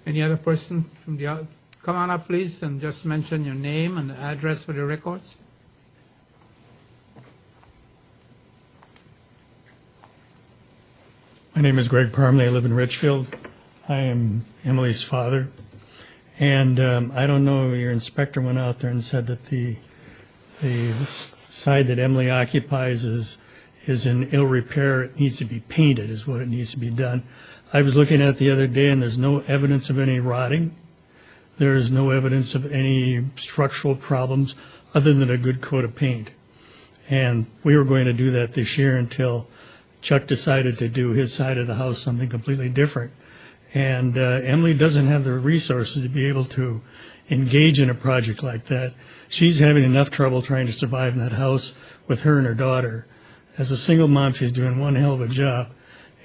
Any other person from the audience? Come on up, please, and just mention your name and address for the records. My name is Greg Parmley. I live in Richfield. I am Emily's father. And I don't know, your inspector went out there and said that the side that Emily occupies is in ill repair. It needs to be painted is what it needs to be done. I was looking at it the other day, and there's no evidence of any rotting. There is no evidence of any structural problems other than a good coat of paint. And we were going to do that this year until Chuck decided to do his side of the house something completely different. And Emily doesn't have the resources to be able to engage in a project like that. She's having enough trouble trying to survive in that house with her and her daughter. As a single mom, she's doing one hell of a job.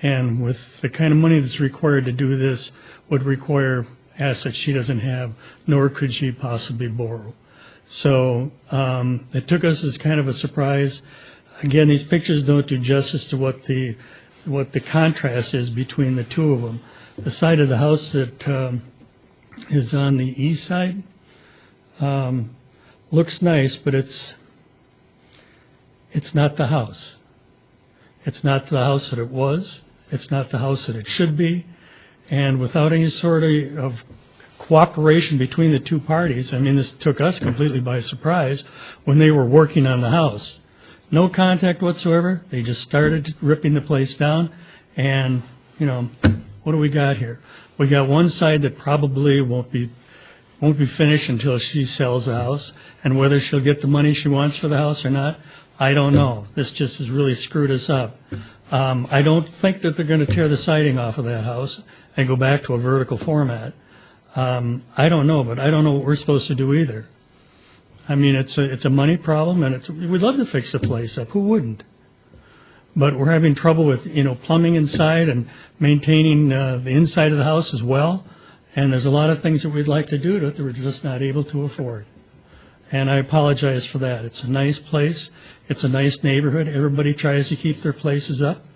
And with the kind of money that's required to do this would require assets she doesn't have, nor could she possibly borrow. So it took us as kind of a surprise. Again, these pictures don't do justice to what the contrast is between the two of them. The side of the house that is on the east side looks nice, but it's not the house. It's not the house that it was. It's not the house that it should be. And without any sort of cooperation between the two parties, I mean, this took us completely by surprise when they were working on the house. No contact whatsoever. They just started ripping the place down. And, you know, what do we got here? We got one side that probably won't be finished until she sells the house. And whether she'll get the money she wants for the house or not, I don't know. This just has really screwed us up. I don't think that they're going to tear the siding off of that house and go back to a vertical format. I don't know, but I don't know what we're supposed to do either. I mean, it's a money problem, and we'd love to fix the place up. Who wouldn't? But we're having trouble with, plumbing inside and maintaining the inside of the house as well. And there's a lot of things that we'd like to do to it that we're just not able to afford. And I apologize for that. It's a nice place. It's a nice neighborhood. Everybody tries to keep their places up.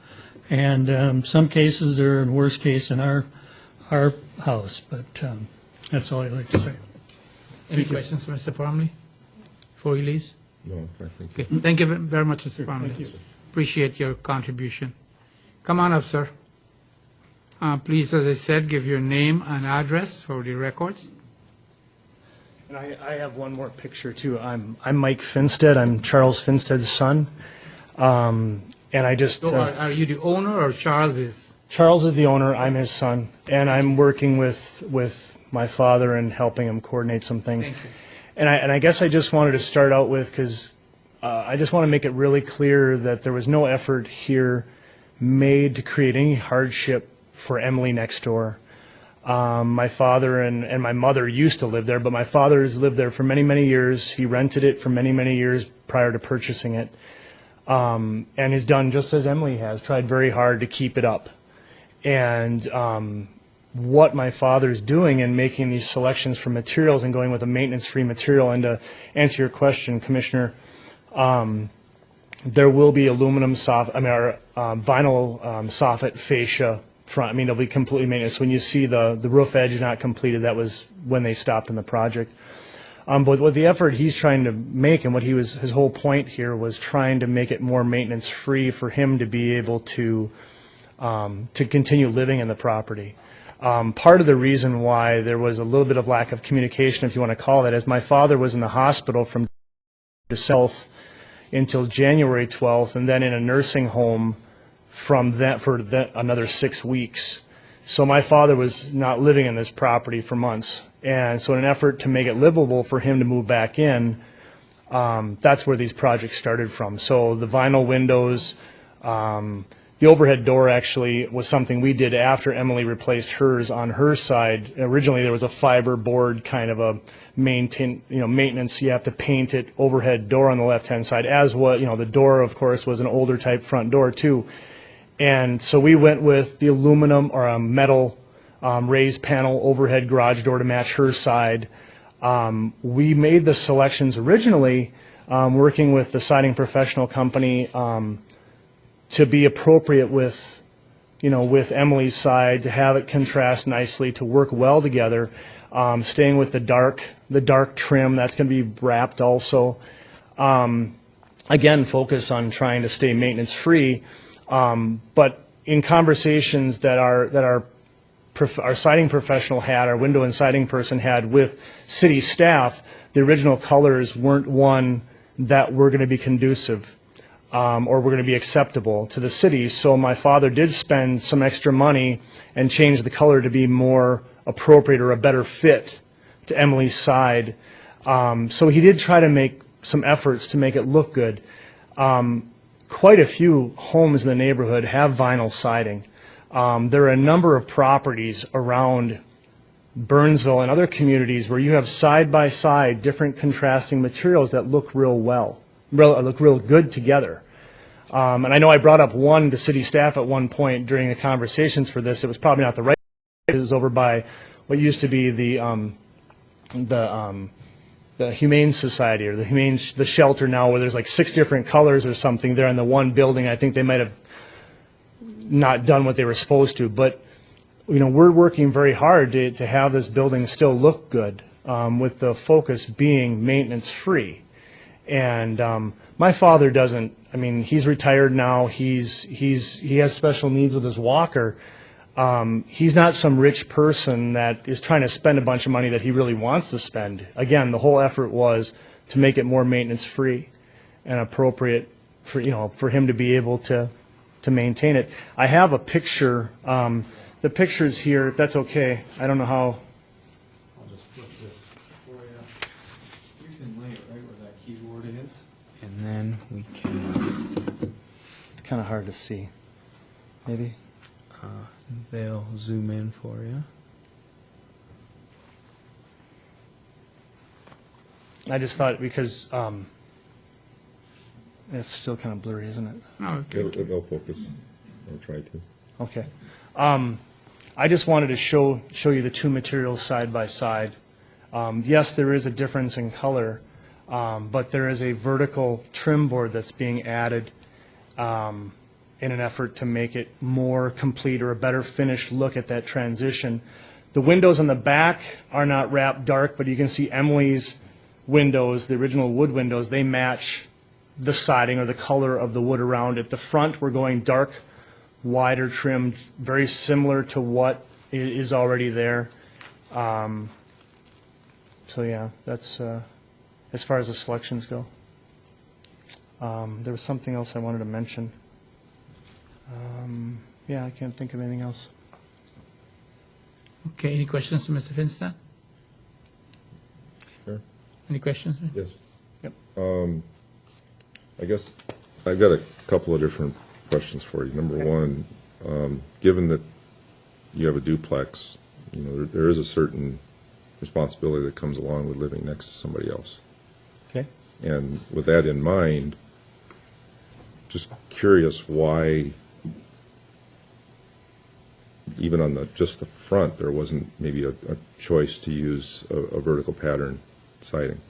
And some cases they're in worse case in our house. But that's all I'd like to say. Any questions for Mr. Parmley before he leaves? No, I think. Okay. Thank you very much, Mr. Parmley. Appreciate your contribution. Come on up, sir. Please, as I said, give your name and address for the records. And I have one more picture too. I'm Mike Finstead. I'm Charles Finstead's son. And I just So are you the owner or Charles is? Charles is the owner. I'm his son, and I'm working with my father and helping him coordinate some things. Thank you. And I guess I just wanted to start out with, because I just want to make it really clear that there was no effort here made to create any hardship for Emily next door. My father and my mother used to live there, but my father has lived there for many, many years. He rented it for many, many years prior to purchasing it, and has done just as Emily has, tried very hard to keep it up. And what my father's doing in making these selections for materials and going with a maintenance-free material, and to answer your question, Commissioner, there will be aluminum vinyl soffit fascia front. I mean, it'll be completely maintenance. When you see the roof edge not completed, that was when they stopped in the project. But what the effort he's trying to make, and what his whole point here was trying to make it more maintenance free for him to be able to continue living in the property. Part of the reason why there was a little bit of lack of communication, if you want to call that, is my father was in the hospital from December until January 12th, and then in a nursing home from that for another 6 weeks. So my father was not living in this property for months. And so in an effort to make it livable for him to move back in, that's where these projects started from. So the vinyl windows, the overhead door actually was something we did after Emily replaced hers on her side. Originally there was a fiber board kind of a maintenance, you have to paint it, overhead door on the left-hand side, as what, the door, of course, was an older type front door too. And so we went with the aluminum or a metal raised panel overhead garage door to match her side. We made the selections originally working with the siding professional company to be appropriate with, with Emily's side, to have it contrast nicely, to work well together, staying with the dark trim. That's going to be wrapped also. Again, focus on trying to stay maintenance free. But in conversations that our siding professional had, our window and siding person had with city staff, the original colors weren't one that were going to be conducive or were going to be acceptable to the city. So my father did spend some extra money and change the color to be more appropriate or a better fit Emily's side. So he did try to make some efforts to make it look good. Quite a few homes in the neighborhood have vinyl siding. There are a number of properties around Burnsville and other communities where you have side-by-side different contrasting materials that look look real good together. And I know I brought up one to city staff at one point during the conversations for this. It was probably not the right. It was over by what used to be the Humane Society, or the shelter now, where there's like 6 different colors or something there in the one building. I think they might have not done what they were supposed to. But we're working very hard to have this building still look good, with the focus being maintenance free. And my father doesn't. I mean, he's retired now. He has special needs with his walker. He's not some rich person that is trying to spend a bunch of money that he really wants to spend. Again, the whole effort was to make it more maintenance free and appropriate for him to be able to maintain it. I have a picture. The picture's here, if that's okay. I don't know how. I'll just flip this for you. You can lay it right where that keyboard is, and then we can. It's kind of hard to see. Maybe. They'll zoom in for you. I just thought because it's still kind of blurry, isn't it? Oh, okay. It'll focus. I'll try to. Okay. I just wanted to show you the two materials side by side. Yes, there is a difference in color, but there is a vertical trim board that's being added in an effort to make it more complete or a better finished look at that transition. The windows on the back are not wrapped dark, but you can see Emily's windows, the original wood windows, they match the siding or the color of the wood around it. The front, we're going dark, wider trimmed, very similar to what is already there. So yeah, that's as far as the selections go. There was something else I wanted to mention. Yeah, I can't think of anything else. Okay, any questions to Mr. Finstad? Sure. Any questions? Yes. Yep. I guess I've got a couple of different questions for you. Number one, given that you have a duplex, there is a certain responsibility that comes along with living next to somebody else. Okay. And with that in mind, just curious why, even on just the front, there wasn't maybe a choice to use a vertical pattern siding.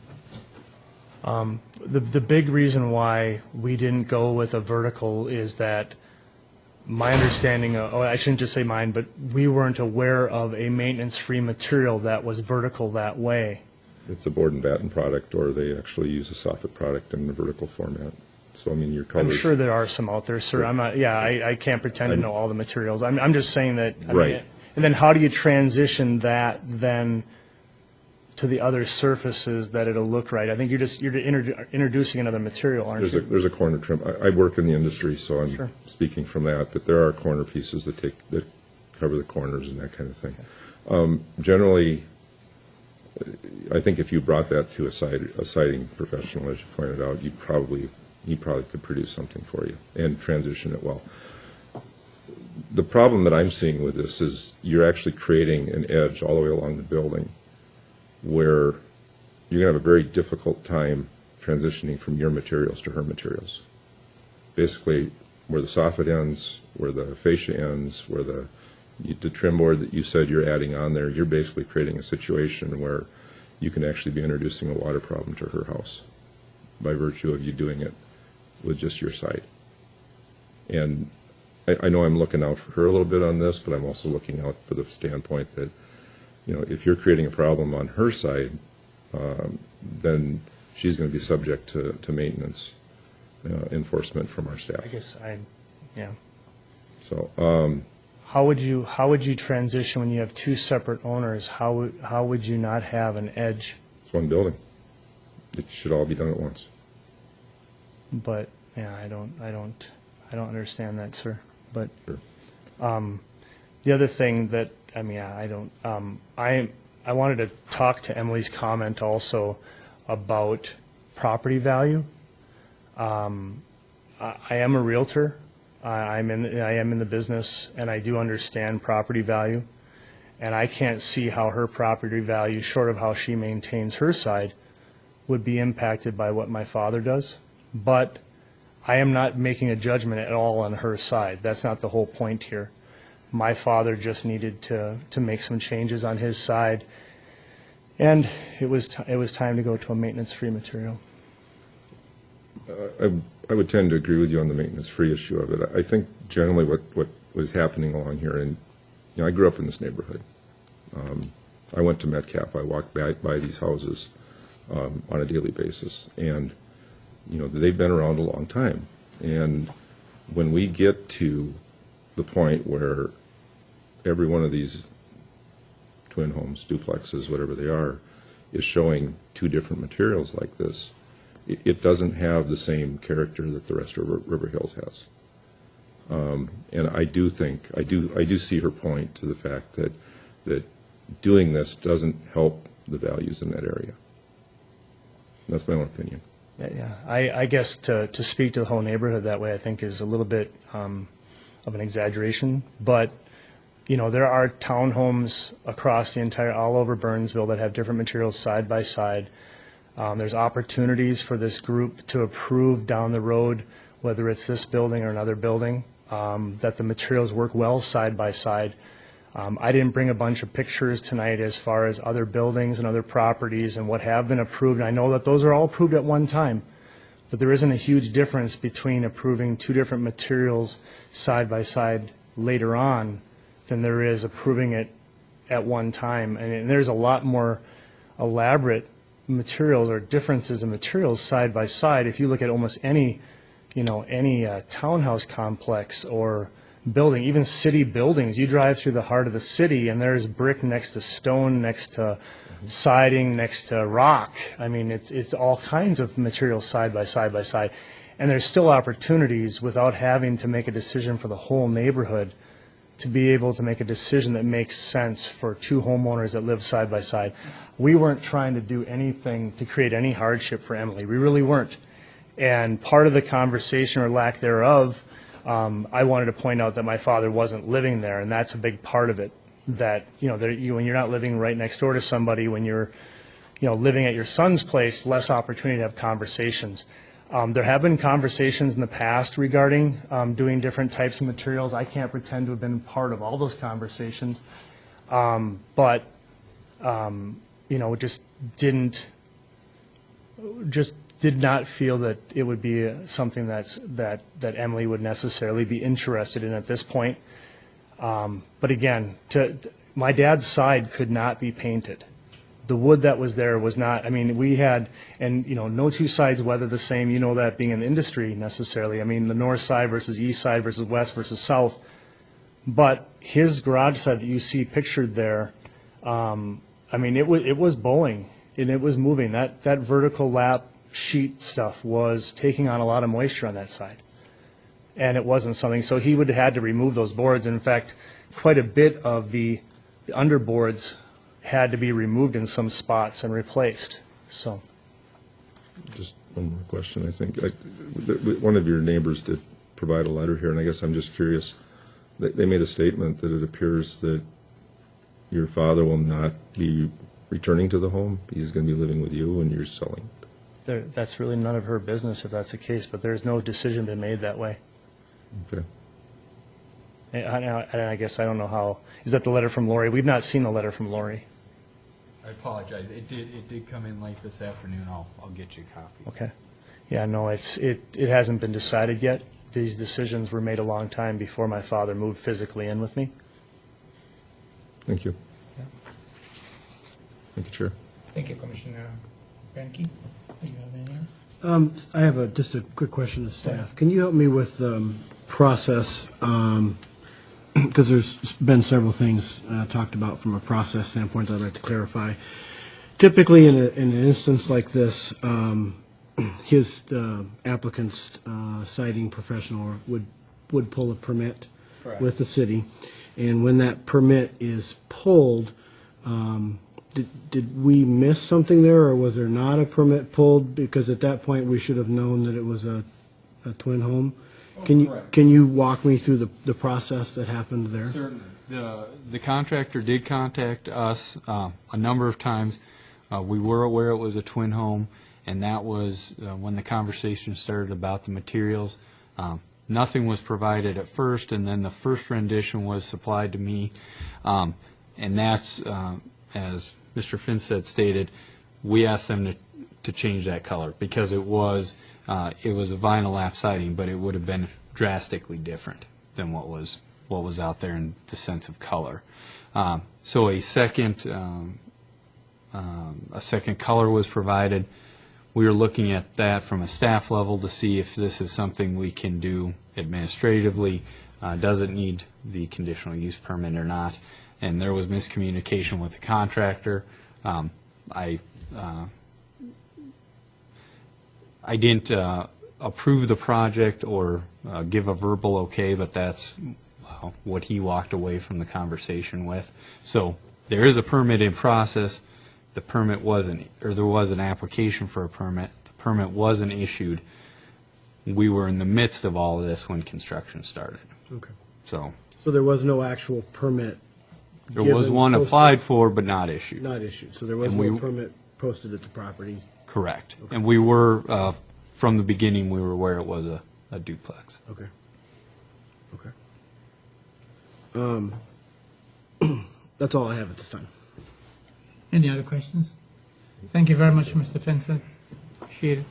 The big reason why we didn't go with a vertical is that my understanding I shouldn't just say mine, but we weren't aware of a maintenance-free material that was vertical that way. It's a board and batten product, or they actually use a soffit product in the vertical format. So, I mean, your colors. I'm sure there are some out there, sir. I'm not, yeah, I can't pretend to know all the materials. I'm just saying that. Right. And then how do you transition that then to the other surfaces that it'll look right? I think you're introducing another material, aren't you? There's a corner trim. I work in the industry, so I'm Sure. speaking from that, but there are corner pieces that cover the corners and that kind of thing. Okay. Generally, I think if you brought that to a siding professional, as you pointed out, he probably could produce something for you and transition it well. The problem that I'm seeing with this is you're actually creating an edge all the way along the building where you're going to have a very difficult time transitioning from your materials to her materials. Basically, where the soffit ends, where the fascia ends, where the trim board that you said you're adding on there, you're basically creating a situation where you can actually be introducing a water problem to her house by virtue of you doing it with just your side. And I know I'm looking out for her a little bit on this, but I'm also looking out for the standpoint that, if you're creating a problem on her side, then she's going to be subject to maintenance enforcement from our staff. I guess yeah. So, How would you transition when you have two separate owners? How would you not have an edge? it's one building. It should all be done at once. But yeah, I don't understand that, sir. But Sure. the other thing that I I wanted to talk to Emily's comment also about property value. I am a realtor. I am in the business, and I do understand property value. And I can't see how her property value, short of how she maintains her side, would be impacted by what my father does. But I am not making a judgment at all on her side. That's not the whole point here. My father just needed to make some changes on his side, and it was time to go to a maintenance-free material. I would tend to agree with you on the maintenance-free issue of it. I think generally what was happening along here, and I grew up in this neighborhood. I went to Metcalf. I walked by these houses on a daily basis, and they've been around a long time. And when we get to the point where every one of these twin homes, duplexes, whatever they are, is showing two different materials like this, it doesn't have the same character that the rest of River Hills has. And I do see her point to the fact that doing this doesn't help the values in that area. That's my own opinion. Yeah. I guess to speak to the whole neighborhood that way, I think is a little bit of an exaggeration. But there are townhomes across all over Burnsville that have different materials side by side. There's opportunities for this group to approve down the road, whether it's this building or another building, that the materials work well side by side. I didn't bring a bunch of pictures tonight as far as other buildings and other properties and what have been approved. I know that those are all approved at one time, but there isn't a huge difference between approving two different materials side by side later on than there is approving it at one time. And there's a lot more elaborate materials or differences in materials side by side. If you look at almost any townhouse complex or building, even city buildings, you drive through the heart of the city and there's brick next to stone, next to siding, next to rock. I mean, it's all kinds of materials side by side by side. And there's still opportunities without having to make a decision for the whole neighborhood to be able to make a decision that makes sense for two homeowners that live side by side. We weren't trying to do anything to create any hardship for Emily. We really weren't. And part of the conversation or lack thereof, I wanted to point out that my father wasn't living there, and that's a big part of it. That when you're not living right next door to somebody, when you're living at your son's place, less opportunity to have conversations. There have been conversations in the past regarding doing different types of materials. I can't pretend to have been part of all those conversations, but just did not feel that it would be something that Emily would necessarily be interested in at this point. But again, my dad's side could not be painted. The wood that was there was not, I mean, we had, and no two sides weather the same, that being in the industry necessarily. I mean, the north side versus east side versus west versus south. But his garage side that you see pictured there, I mean, it was bowing and it was moving. That vertical lap sheet stuff was taking on a lot of moisture on that side. And it wasn't something, so he would have had to remove those boards. In fact, quite a bit of the underboards had to be removed in some spots and replaced. So, just one more question. I think one of your neighbors did provide a letter here, and I guess I'm just curious. They made a statement that it appears that your father will not be returning to the home. He's going to be living with you, and you're selling. That's really none of her business if that's the case, but there's no decision been made that way. Okay. And I guess I don't know how. Is that the letter from Lori? We've not seen the letter from Lori. I apologize. It did come in late this afternoon. I'll get you a copy. Okay. Yeah, no, it hasn't been decided yet. These decisions were made a long time before my father moved physically in with me. Thank you. Yeah. Thank you, Chair. Thank you, Commissioner Benke. Do you have anything else? I have just a quick question to staff. Can you help me with process? Because there's been several things talked about from a process standpoint that I'd like to clarify. Typically, in an instance like this, his applicant's siting professional would pull a permit with the city, and when that permit is pulled, did we miss something there, or was there not a permit pulled? Because at that point, we should have known that it was a twin home. Can you walk me through the process that happened there? Certainly. The contractor did contact us a number of times. We were aware it was a twin home, and that was when the conversation started about the materials. Nothing was provided at first, and then the first rendition was supplied to me. And that's, as Mr. Finstead stated, we asked them to change that color because it was a vinyl lap siding, but it would have been drastically different than what was out there in the sense of color. So a second color was provided. We were looking at that from a staff level to see if this is something we can do administratively. Does it need the conditional use permit or not? And there was miscommunication with the contractor. I didn't approve the project or give a verbal okay, but that's what he walked away from the conversation with. So there is a permit in process. The permit wasn't, or there was an application for a permit. The permit wasn't issued. We were in the midst of all of this when construction started. Okay. So there was no actual permit. there was one applied for, but not issued. Not issued. So there was And no we- permit posted at the property. Correct. And we were, from the beginning, we were aware it was a duplex. Okay. Okay. That's all I have at this time. Any other questions? Thank you very much, Mr. Fenster. Appreciate it.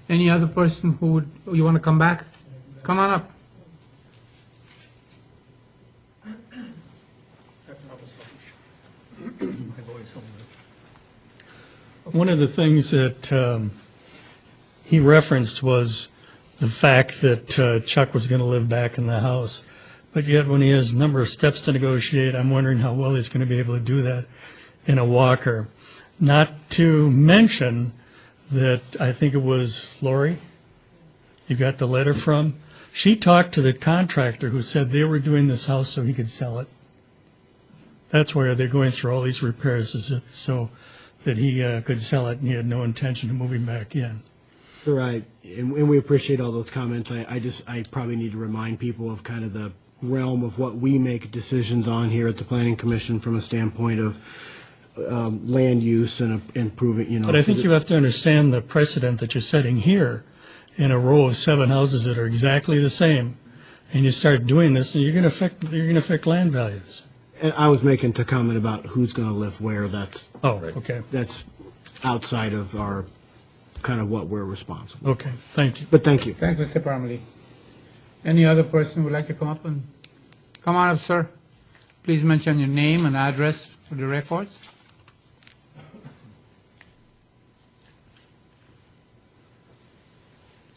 Any other person you want to come back? Come on up. One of the things that he referenced was the fact that Chuck was going to live back in the house. But yet, when he has a number of steps to negotiate, I'm wondering how well he's going to be able to do that in a walker. Not to mention that I think it was Lori you got the letter from. She talked to the contractor who said they were doing this house so he could sell it. That's why they're going through all these repairs, is it so that he could sell it, and he had no intention of moving back in. Right, and we appreciate all those comments. I probably need to remind people of kind of the realm of what we make decisions on here at the Planning Commission from a standpoint of land use and improving, But I think you have to understand the precedent that you're setting here in a row of 7 houses that are exactly the same, and you start doing this, and you're going to affect land values. And I was making the comment about who's going to live where. That's Okay. That's outside of our kind of what we're responsible. Okay, thank you. But thank you. Thank you, Mr. Parmalee. Any other person would like to come up and come on up, sir? Please mention your name and address for the records.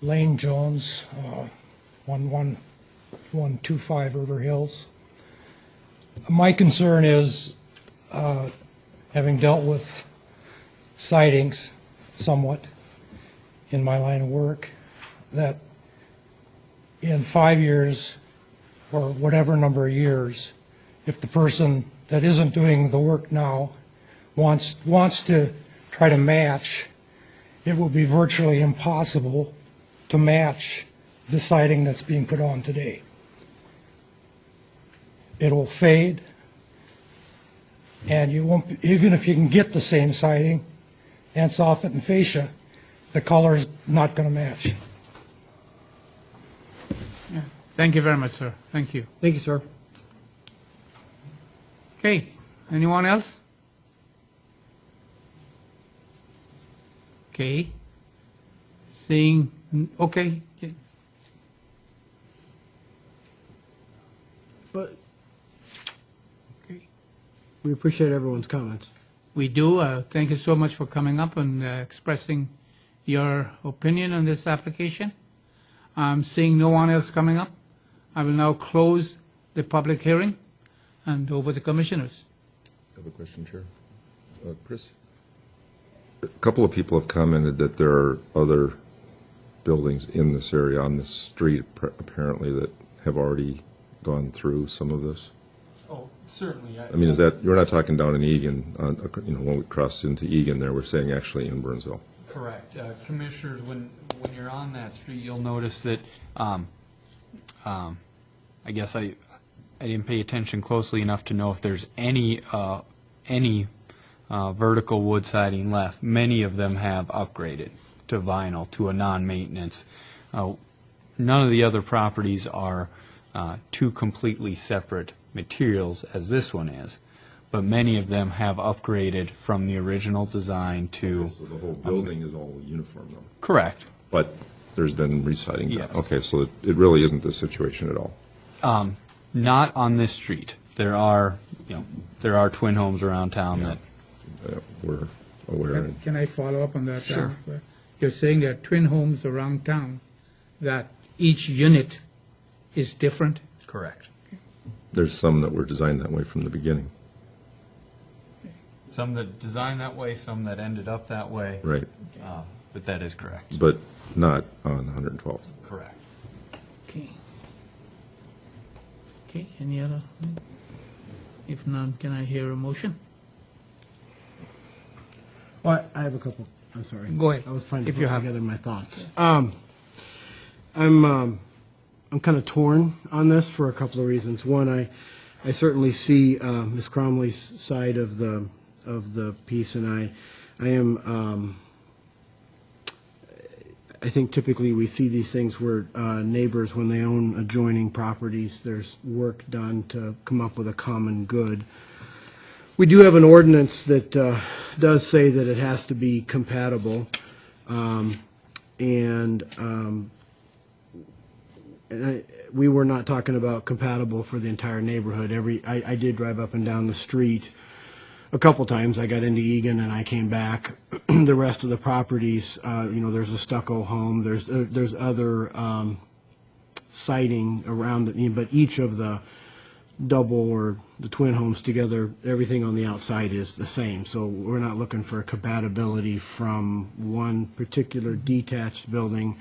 Lane Jones, 11125 River Hills. My concern is, having dealt with sightings somewhat in my line of work, that in 5 years or whatever number of years, if the person that isn't doing the work now wants to try to match, it will be virtually impossible to match the siding that's being put on today. It'll fade, and you won't, even if you can get the same siding and soffit and fascia, the color's not going to match. Yeah. Thank you very much, sir. Thank you. Thank you, sir. Okay, anyone else? Okay. Seeing, okay. But Okay. we appreciate everyone's comments. We do. Thank you so much for coming up and expressing your opinion on this application. I'm seeing no one else coming up. I will now close the public hearing and over to commissioners. I have a question, Chair. Chris? A couple of people have commented that there are other buildings in this area on this street apparently that have already gone through some of this. Oh, certainly. I mean, is that, you're not talking down in Egan, when we cross into Egan there, we're saying actually in Burnsville. Correct. Commissioners, when you're on that street, you'll notice that, I guess I didn't pay attention closely enough to know if there's any vertical wood siding left. Many of them have upgraded to vinyl, to a non-maintenance. None of the other properties are two completely separate materials as this one is, but many of them have upgraded from the original design to... So the whole building is all uniform though? Correct. But there's been residing done? Yes. Okay, so it really isn't this situation at all? Not on this street. There are twin homes around town that... We're aware. Can I follow up on that? Sure. You're saying there are twin homes around town, that each unit is different? Correct. There's some that were designed that way from the beginning. Some that designed that way, some that ended up that way. Right. But that is correct. But not on 112th. Correct. Okay. Okay, any other? If none, can I hear a motion? Well, I have a couple, I'm sorry. Go ahead, I was trying to if you put have. together my thoughts. I'm kind of torn on this for a couple of reasons. One, I certainly see Ms. Cromley's side of the piece, and I am, I think typically we see these things where neighbors, when they own adjoining properties, there's work done to come up with a common good. We do have an ordinance that does say that it has to be compatible, we were not talking about compatible for the entire neighborhood. I did drive up and down the street a couple times. I got into Egan and I came back. The rest of the properties, there's a stucco home. There's other siding around it, but each of the double or the twin homes together, everything on the outside is the same. So we're not looking for compatibility from one particular detached building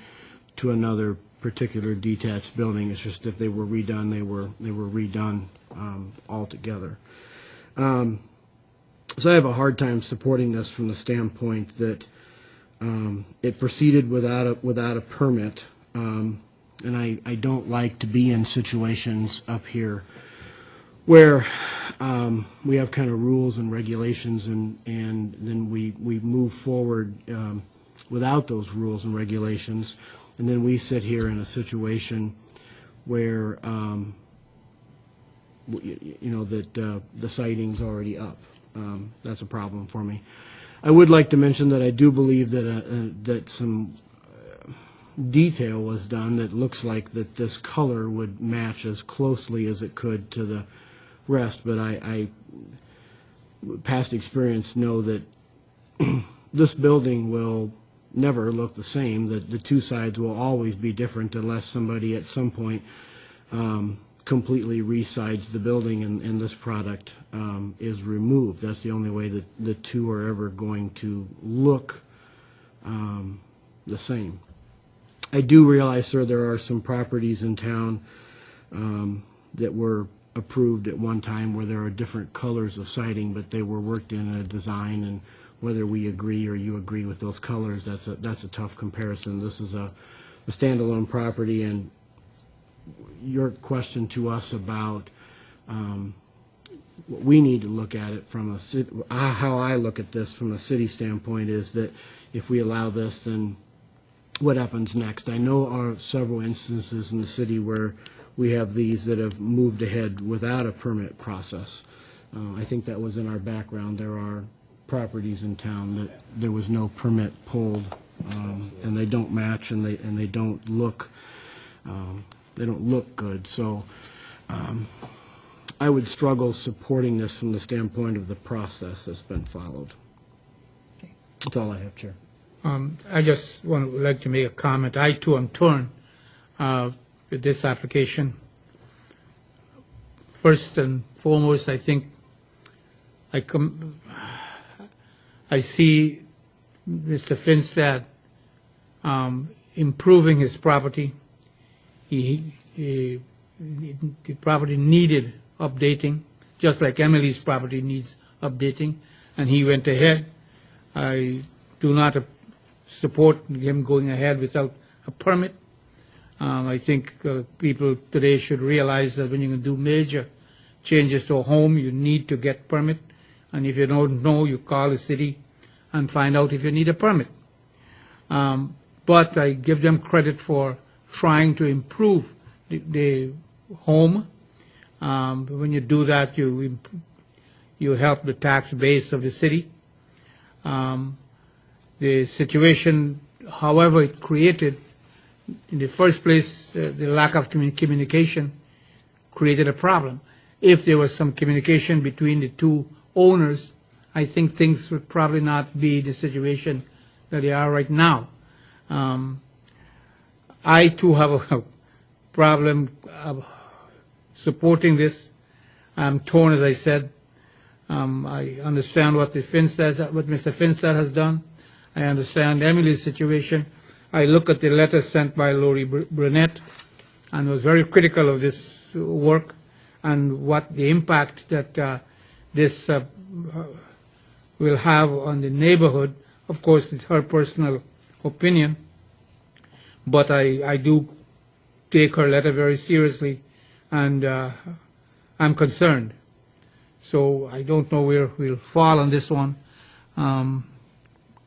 to another particular detached building. It's just if they were redone, they were redone altogether. So I have a hard time supporting this from the standpoint that it proceeded without a permit, and I don't like to be in situations up here where we have kind of rules and regulations, and then we move forward without those rules and regulations, and then we sit here in a situation where that the siding's already up. That's a problem for me. I would like to mention that I do believe that some detail was done that looks like that this color would match as closely as it could to the rest, but I past experience know that this building will never look the same, that the two sides will always be different unless somebody at some point completely resides the building and this product is removed. That's the only way that the two are ever going to look the same. I do realize, sir, there are some properties in town that were approved at one time where there are different colors of siding, but they were worked in a design, and whether we agree or you agree with those colors, that's a tough comparison. This is a standalone property, and your question to us about what we need to look at it from how I look at this from a city standpoint is that if we allow this, then what happens next? I know are several instances in the city where we have these that have moved ahead without a permit process. I think that was in our background. There are properties in town that there was no permit pulled, and they don't match, and they don't look good. So I would struggle supporting this from the standpoint of the process that's been followed. That's all I have, Chair. I just would like to make a comment. I too am torn with this application. First and foremost, I think I see Mr. Finstad improving his property. The property needed updating. just like Emily's property needs updating, and he went ahead. I do not support him going ahead without a permit. I think people today should realize that when you're going to do major changes to a home, you need to get permit. And if you don't know, you call the city and find out if you need a permit. But I give them credit for trying to improve the home. When you do that, you help the tax base of the city. The situation, however, it created, in the first place, the lack of communication created a problem. If there was some communication between the two owners, I think things would probably not be the situation that they are right now. I too have a problem supporting this. I'm torn, as I said. I understand what Mr. Finstad has done. I understand Emily's situation. I look at the letter sent by Lori Burnett and was very critical of this work and what the impact that this will have on the neighborhood. Of course, it's her personal opinion, but I do take her letter very seriously, and I'm concerned. So I don't know where we'll fall on this one.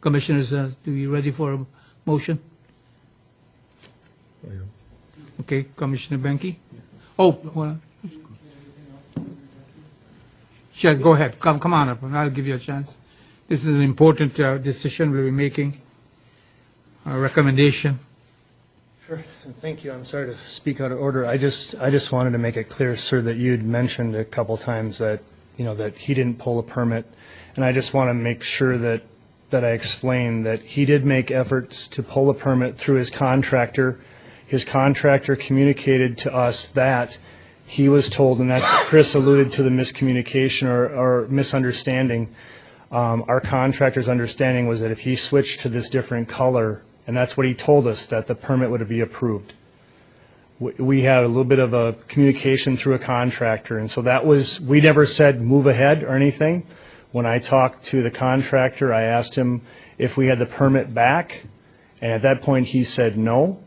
Commissioners, are you ready for a motion? Okay, Commissioner Benke? Oh, well, sure, go ahead. Come on up, and I'll give you a chance. This is an important decision we'll be making, a recommendation. Sure. Thank you. I'm sorry to speak out of order. I just wanted to make it clear, sir, that you'd mentioned a couple times that, that he didn't pull a permit, and I just want to make sure that I explain that he did make efforts to pull a permit through his contractor. His contractor communicated to us that he was told, and that's Chris alluded to the miscommunication or misunderstanding. Our contractor's understanding was that if he switched to this different color, and that's what he told us, that the permit would be approved. We had a little bit of a communication through a contractor, and so that was, we never said move ahead or anything. When I talked to the contractor, I asked him if we had the permit back, and at that point he said no.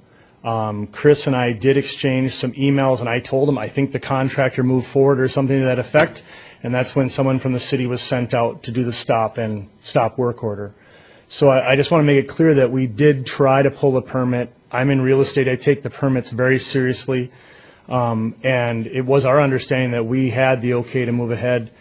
Chris and I did exchange some emails, and I told him I think the contractor moved forward or something to that effect, and that's when someone from the city was sent out to do the stop work order. So I just want to make it clear that we did try to pull a permit. I'm in real estate. I take the permits very seriously, and it was our understanding that we had the okay to move ahead.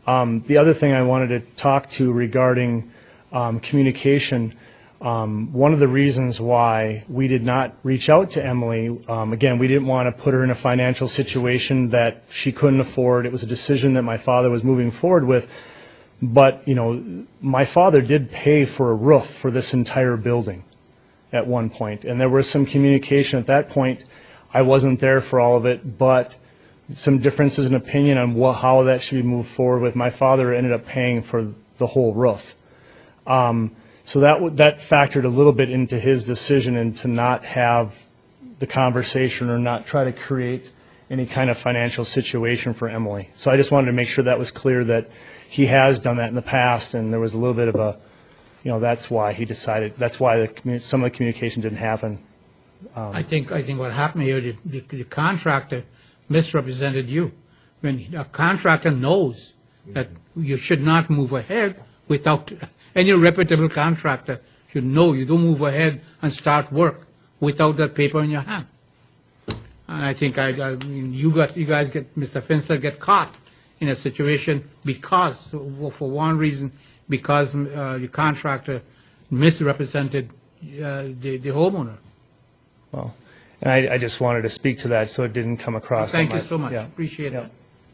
The other thing I wanted to talk to regarding communication, one of the reasons why we did not reach out to Emily, again, we didn't want to put her in a financial situation that she couldn't afford. It was a decision that my father was moving forward with. But, my father did pay for a roof for this entire building at one point. And there was some communication at that point. I wasn't there for all of it, but some differences in opinion on how that should be moved forward with. My father ended up paying for the whole roof. So that factored a little bit into his decision and to not have the conversation or not try to create any kind of financial situation for Emily. So I just wanted to make sure that was clear that he has done that in the past, and there was a little bit of a, that's why he decided, that's why some of the communication didn't happen. I think what happened here, the contractor misrepresented you. When a contractor knows that you should not move ahead without, any reputable contractor should know you don't move ahead and start work without that paper in your hand. And I think you guys get, Mr. Finstad, get caught in a situation because, for one reason, because the contractor misrepresented the homeowner. Well, and I just wanted to speak to that so it didn't come across. Thank you so much. Yeah. Appreciate Yeah.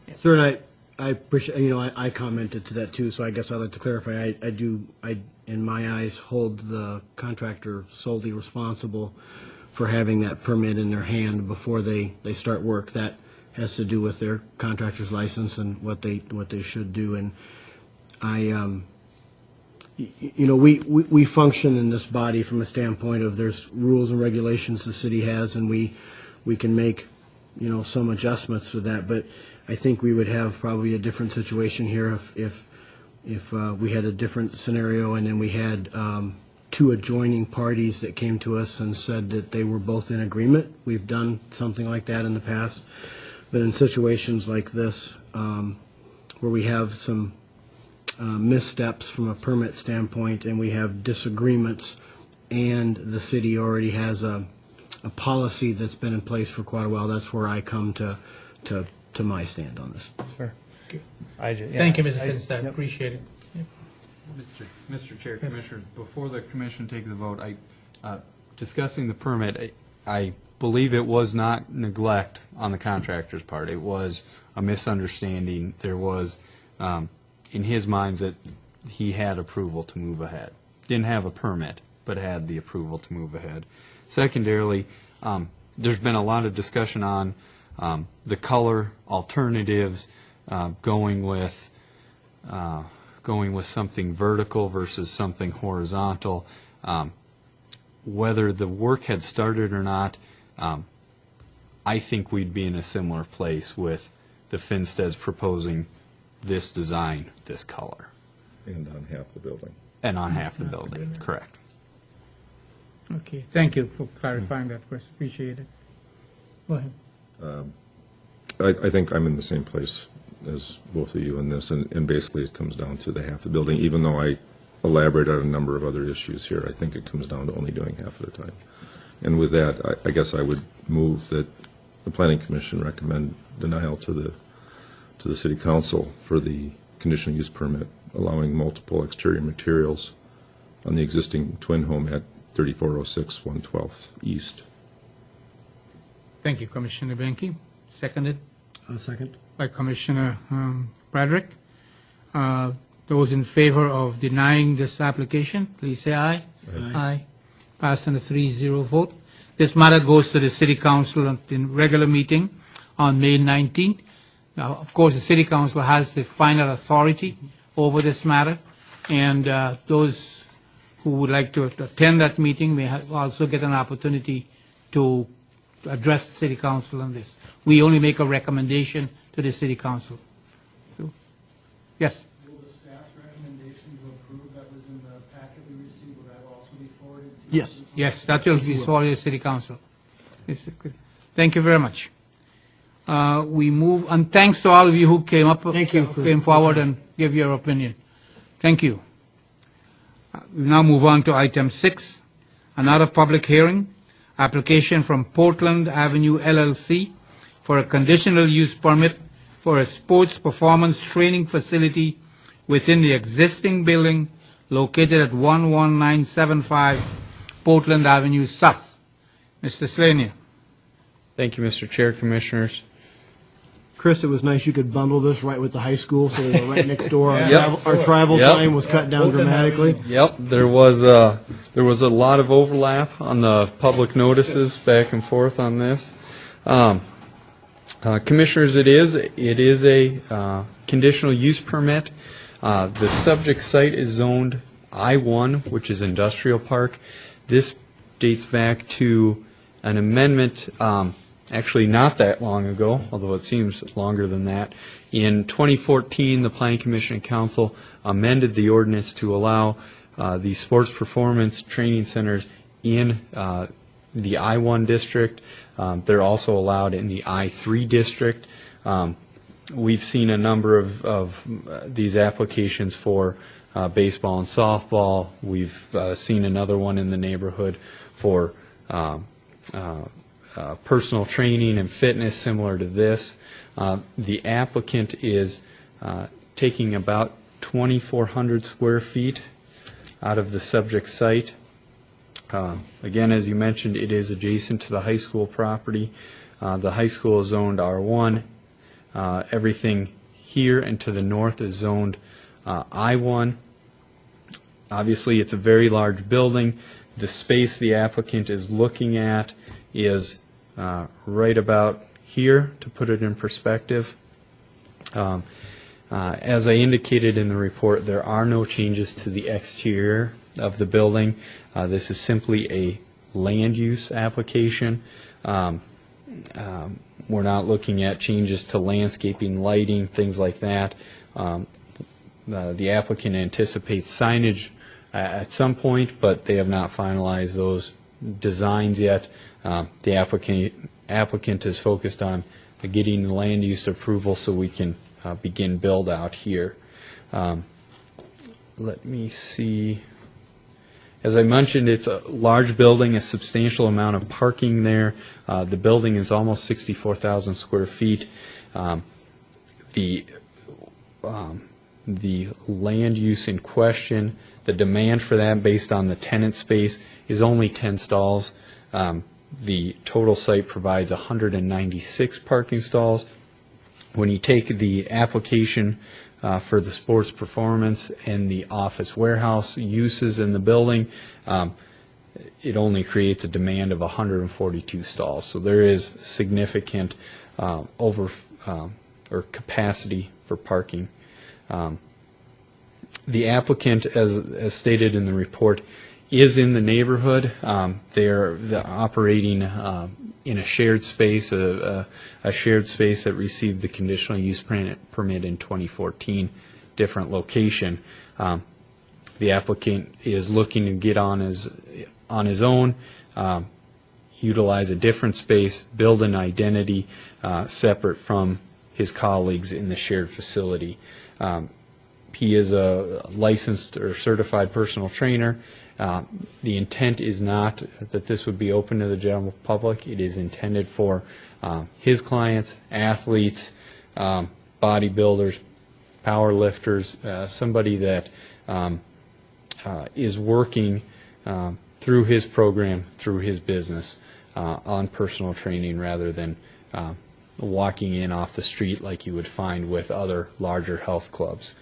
that. Sir, and I appreciate, I commented to that too, so I guess I'd like to clarify, I, in my eyes, hold the contractor solely responsible for having that permit in their hand before they start work. That has to do with their contractor's license and what they should do. And we function in this body from a standpoint of there's rules and regulations the city has, and we can make some adjustments to that. But I think we would have probably a different situation here if we had a different scenario and then we had two adjoining parties that came to us and said that they were both in agreement. We've done something like that in the past. But in situations like this, where we have some missteps from a permit standpoint and we have disagreements and the city already has a policy that's been in place for quite a while, that's where I come to my stand on this. Sure. Thank you, Mr. Finstad. Appreciate it. Mr. Chair, Commissioners, before the commission takes a vote, discussing the permit, I believe it was not neglect on the contractor's part. It was a misunderstanding. There was, in his minds, that he had approval to move ahead. Didn't have a permit, but had the approval to move ahead. Secondarily, there's been a lot of discussion on the color alternatives, going with something vertical versus something horizontal. Whether the work had started or not, I think we'd be in a similar place with the Finsteads proposing this design, this color. And on half the building. And on half the building, correct. Okay, thank you for clarifying that, Chris. Appreciate it. Go ahead. I think I'm in the same place as both of you in this, and basically it comes down to the half the building, even though I elaborate on a number of other issues here. I think it comes down to only doing half at a time. And with that, I guess I would move that the Planning Commission recommend denial to the City Council for the conditional use permit allowing multiple exterior materials on the existing twin home at 3406 112th East. Thank you, Commissioner Benke. Seconded Second. by Commissioner Bradrick. Those in favor of denying this application, please say aye. Aye. Passed on a 3-0 vote. This matter goes to the City Council in regular meeting on May 19th. Now, of course, the City Council has the final authority over this matter, and those who would like to attend that meeting may also get an opportunity to address the City Council on this. We only make a recommendation to the City Council. So, yes? Will the staff's recommendation to approve that was in the packet we received, will that also be forwarded to? Yes. Yes, that will be forwarded to the City Council. Yes, good. Thank you very much. We move, and thanks to all of you who came forward and gave your opinion. Thank you. We now move on to item 6, another public hearing, application from Portland Avenue LLC for a conditional use permit for a sports performance training facility within the existing building located at 11975 Portland Avenue South. Mr. Slania. Thank you, Mr. Chair, Commissioners. Chris, it was nice you could bundle this right with the high school, so they were right next door. Yeah. Our travel Yep. time was cut down dramatically. Yep, there was a lot of overlap on the public notices back and forth on this. Commissioners, it is a conditional use permit. The subject site is zoned I-1, which is industrial park. This dates back to an amendment, actually not that long ago, although it seems longer than that. In 2014, the Planning Commission and Council amended the ordinance to allow the sports performance training centers in the I-1 district. They're also allowed in the I-3 district. We've seen a number of these applications for baseball and softball. We've seen another one in the neighborhood for personal training and fitness similar to this. The applicant is taking about 2,400 square feet out of the subject site. Again, as you mentioned, it is adjacent to the high school property. The high school is zoned R1. Everything here and to the north is zoned I1. Obviously, it's a very large building. The space the applicant is looking at is right about here, to put it in perspective. As I indicated in the report, there are no changes to the exterior of the building. This is simply a land use application. We're not looking at changes to landscaping, lighting, things like that. The applicant anticipates signage at some point, but they have not finalized those designs yet. The applicant is focused on getting the land use approval so we can begin build out here. Let me see. As I mentioned, it's a large building, a substantial amount of parking there. The building is almost 64,000 square feet. The land use in question, the demand for that based on the tenant space is only 10 stalls. The total site provides 196 parking stalls. When you take the application for the sports performance and the office warehouse uses in the building, it only creates a demand of 142 stalls. So there is significant or capacity for parking. The applicant, as stated in the report, is in the neighborhood. They're operating in a shared space, a shared space that received the conditional use permit in 2014, different location. The applicant is looking to get on his own, utilize a different space, build an identity separate from his colleagues in the shared facility. He is a licensed or certified personal trainer. The intent is not that this would be open to the general public. It is intended for his clients, athletes, bodybuilders, power lifters, somebody that is working through his program, through his business on personal training rather than walking in off the street like you would find with other larger health clubs.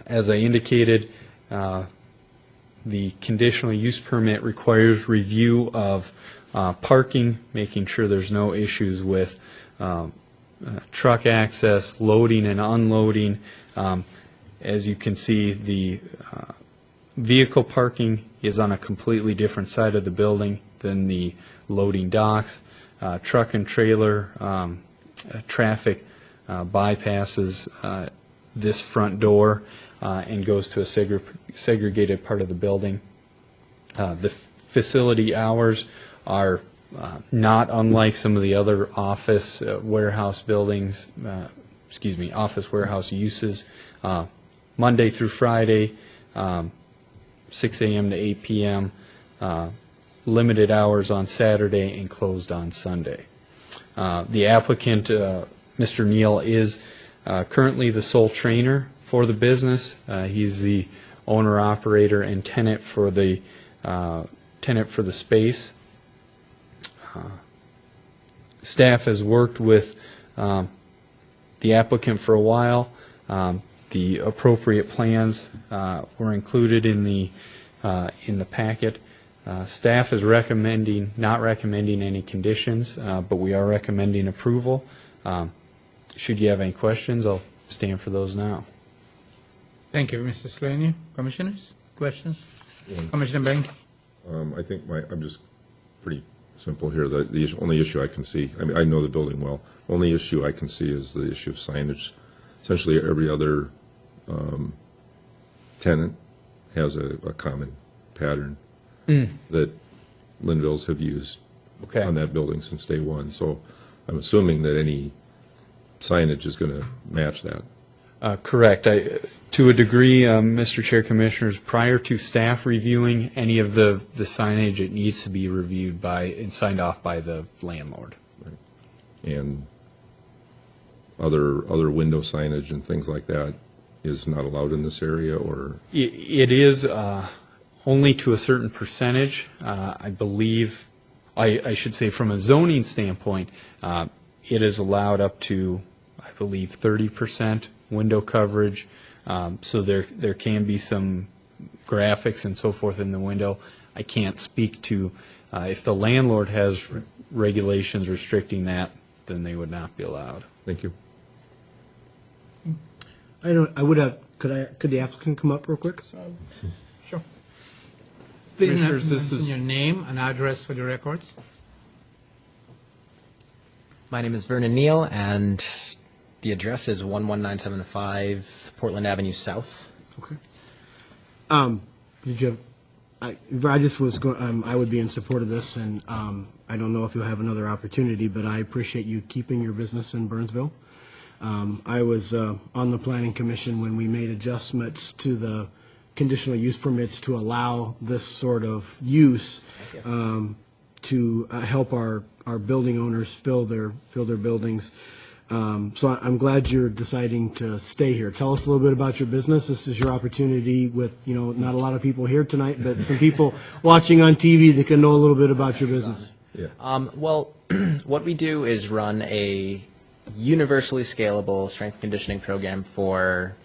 As I indicated, the conditional use permit requires review of parking, making sure there's no issues with truck access, loading and unloading. As you can see, the vehicle parking is on a completely different side of the building than the loading docks. Truck and trailer traffic bypasses this front door and goes to a segregated part of the building. The facility hours are not unlike some of the other office warehouse buildings, office warehouse uses. Monday through Friday, 6 a.m. to 8 p.m., limited hours on Saturday and closed on Sunday. The applicant, Mr. Neal, is currently the sole trainer for the business. He's the owner, operator, and tenant for the space. Staff has worked with the applicant for a while. The appropriate plans were included in the packet. Staff is not recommending any conditions, but we are recommending approval. Should you have any questions, I'll stand for those now. Thank you, Mr. Slaney. Commissioners, questions? Commissioner Bank? I think I'm just pretty simple here. The only issue I can see, I mean, I know the building well. Only issue I can see is the issue of signage. Essentially, every other tenant has a common pattern that Linvilles have used on that building since day one. So I'm assuming that any signage is going to match that. Correct. To a degree, Mr. Chair, Commissioners, prior to staff reviewing any of the signage, it needs to be reviewed by and signed off by the landlord. Right. And other window signage and things like that is not allowed in this area, or? It is only to a certain percentage. I believe, I should say from a zoning standpoint, it is allowed up to, I believe, 30% window coverage. So there can be some graphics and so forth in the window. I can't speak to if the landlord has regulations restricting that, then they would not be allowed. Thank you. Could the applicant come up real quick? Sure. Please Commissioners, this mention is- your name and address for the records. My name is Vernon Neal, and the address is 11975 Portland Avenue South. Okay. Did you have, I just was going, I would be in support of this, and I don't know if you'll have another opportunity, but I appreciate you keeping your business in Burnsville. I was on the Planning Commission when we made adjustments to the conditional use permits to allow this sort of use to help our building owners fill their buildings. So I'm glad you're deciding to stay here. Tell us a little bit about your business. This is your opportunity with, not a lot of people here tonight, but some people watching on TV that can know a little bit about your business. Yeah. Well, what we do is run a universally scalable strength and conditioning program for,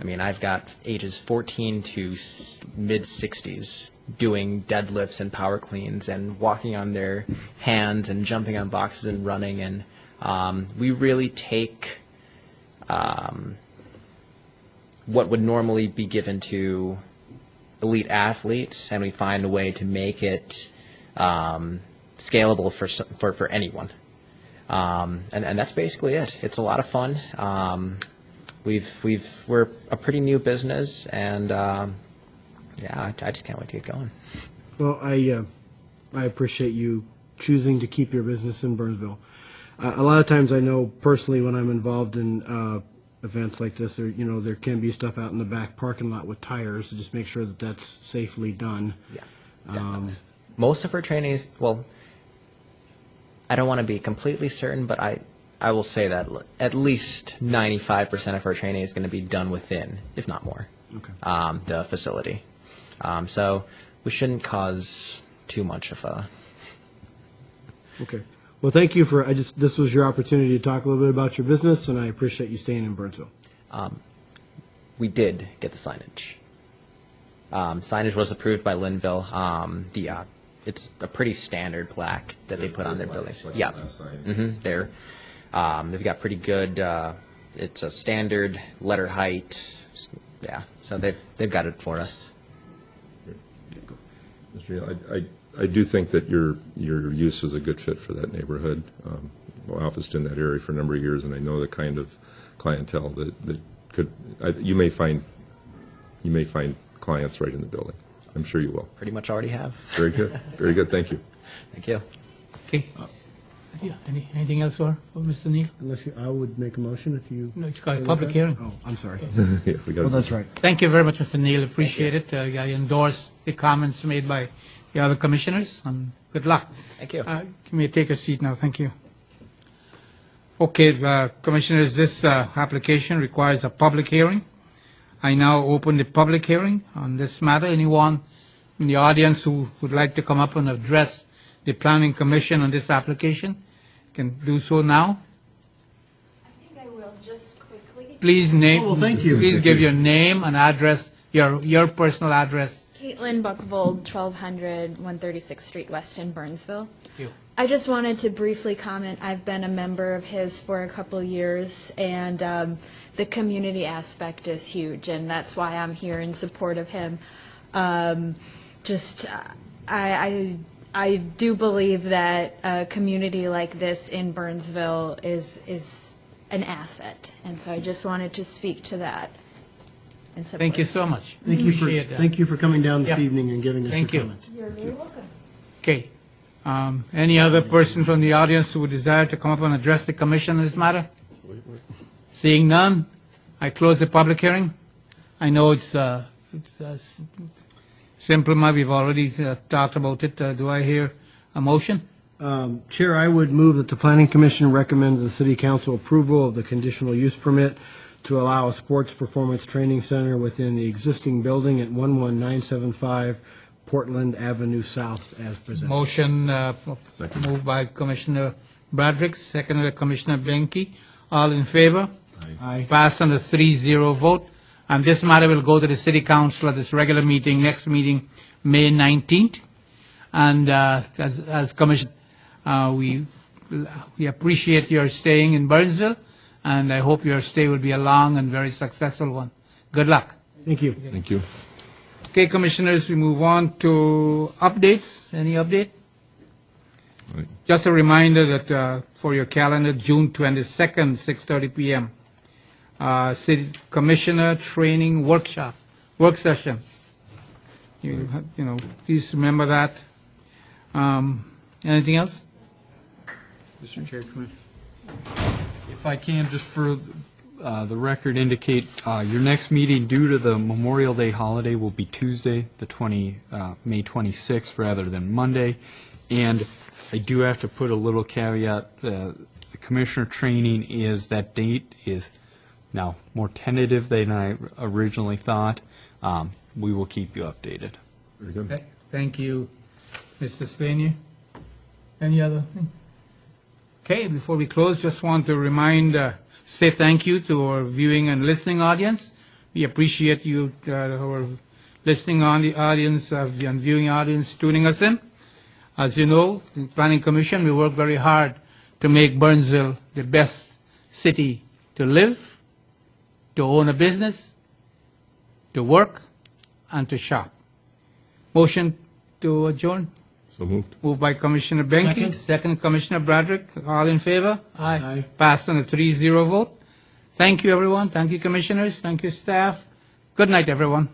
I've got ages 14 to mid-60s doing deadlifts and power cleans and walking on their hands and jumping on boxes and running. And we really take what would normally be given to elite athletes, and we find a way to make it scalable for anyone. And that's basically it. It's a lot of fun. We're a pretty new business, and I just can't wait to get going. Well, I appreciate you choosing to keep your business in Burnsville. A lot of times I know personally when I'm involved in events like this, there can be stuff out in the back parking lot with tires, so just make sure that that's safely done. Yeah, definitely. Most of our trainees, well, I don't want to be completely certain, but I will say that at least 95% of our training is going to be done within, if not more, the facility. So we shouldn't cause too much of a... Okay. Well, thank you for, this was your opportunity to talk a little bit about your business, and I appreciate you staying in Burnsville. We did get the signage. Signage was approved by Linville. It's a pretty standard plaque that they put on their buildings. Yeah. They've got pretty good, it's a standard letter height. Yeah, so they've got it for us. Mr. Neal, I do think that your use is a good fit for that neighborhood. I officed in that area for a number of years, and I know the kind of clientele that could, you may find clients right in the building. I'm sure you will. Pretty much already have. Very good. Very good. Thank you. Thank you. Okay. Anything else for Mr. Neal? Unless I would make a motion if you... No, it's called a public hearing. Oh, I'm sorry. Yeah, we got Well, that's right. Thank you very much, Mr. Neal. Appreciate it. I endorse the comments made by the other commissioners, and good luck. Thank you. You may take a seat now. Thank you. Okay, commissioners, this application requires a public hearing. I now open the public hearing on this matter. Anyone in the audience who would like to come up and address the Planning Commission on this application can do so now. I think I will just quickly. Please name. Oh, well, thank you. Please give your name and address, your personal address. Caitlin Buckvold, 1200 136th Street West in Burnsville. Thank you. I just wanted to briefly comment. I've been a member of his for a couple years, and the community aspect is huge, and that's why I'm here in support of him. I do believe that a community like this in Burnsville is an asset, and so I just wanted to speak to that. And support. Thank you so much. Thank you for coming down this Yeah. evening and giving us Thank your you. comments. You're very welcome. Okay. Any other person from the audience who would desire to come up and address the commission on this matter? Seeing none, I close the public hearing. I know it's simple, we've already talked about it. Do I hear a motion? Chair, I would move that the Planning Commission recommend the City Council approval of the conditional use permit to allow a sports performance training center within the existing building at 11975 Portland Avenue South as presented. Motion moved by Commissioner Bradrick, seconded by Commissioner Blenky. All in favor? Aye. Passed on a 3-0 vote. And this matter will go to the City Council at this regular meeting, next meeting, May 19th. And as Commissioner, we appreciate your staying in Burnsville, and I hope your stay will be a long and very successful one. Good luck. Thank you. Thank you. Okay, Commissioners, we move on to updates. Any update? Just a reminder that for your calendar, June 22nd, 6:30 p.m., City Commissioner Training Workshop, work session. You know, please remember that. Anything else? Mr. Chair, Commissioner. If I can, just for the record, indicate your next meeting due to the Memorial Day holiday will be Tuesday, May 26th, rather than Monday. And I do have to put a little caveat. The commissioner training that date is now more tentative than I originally thought. We will keep you updated. Very good. Okay. Thank you, Mr. Spanier. Any other thing? Okay, before we close, just want to say thank you to our viewing and listening audience. We appreciate you, our listening on the audience and viewing audience tuning us in. As you know, in Planning Commission, we work very hard to make Burnsville the best city to live, to own a business, to work, and to shop. Motion to adjourn. So moved. Moved by Commissioner Benke. Second, Commissioner Bradrick. All in favor? Aye. Passed on a 3-0 vote. Thank you, everyone. Thank you, commissioners. Thank you, staff. Good night, everyone.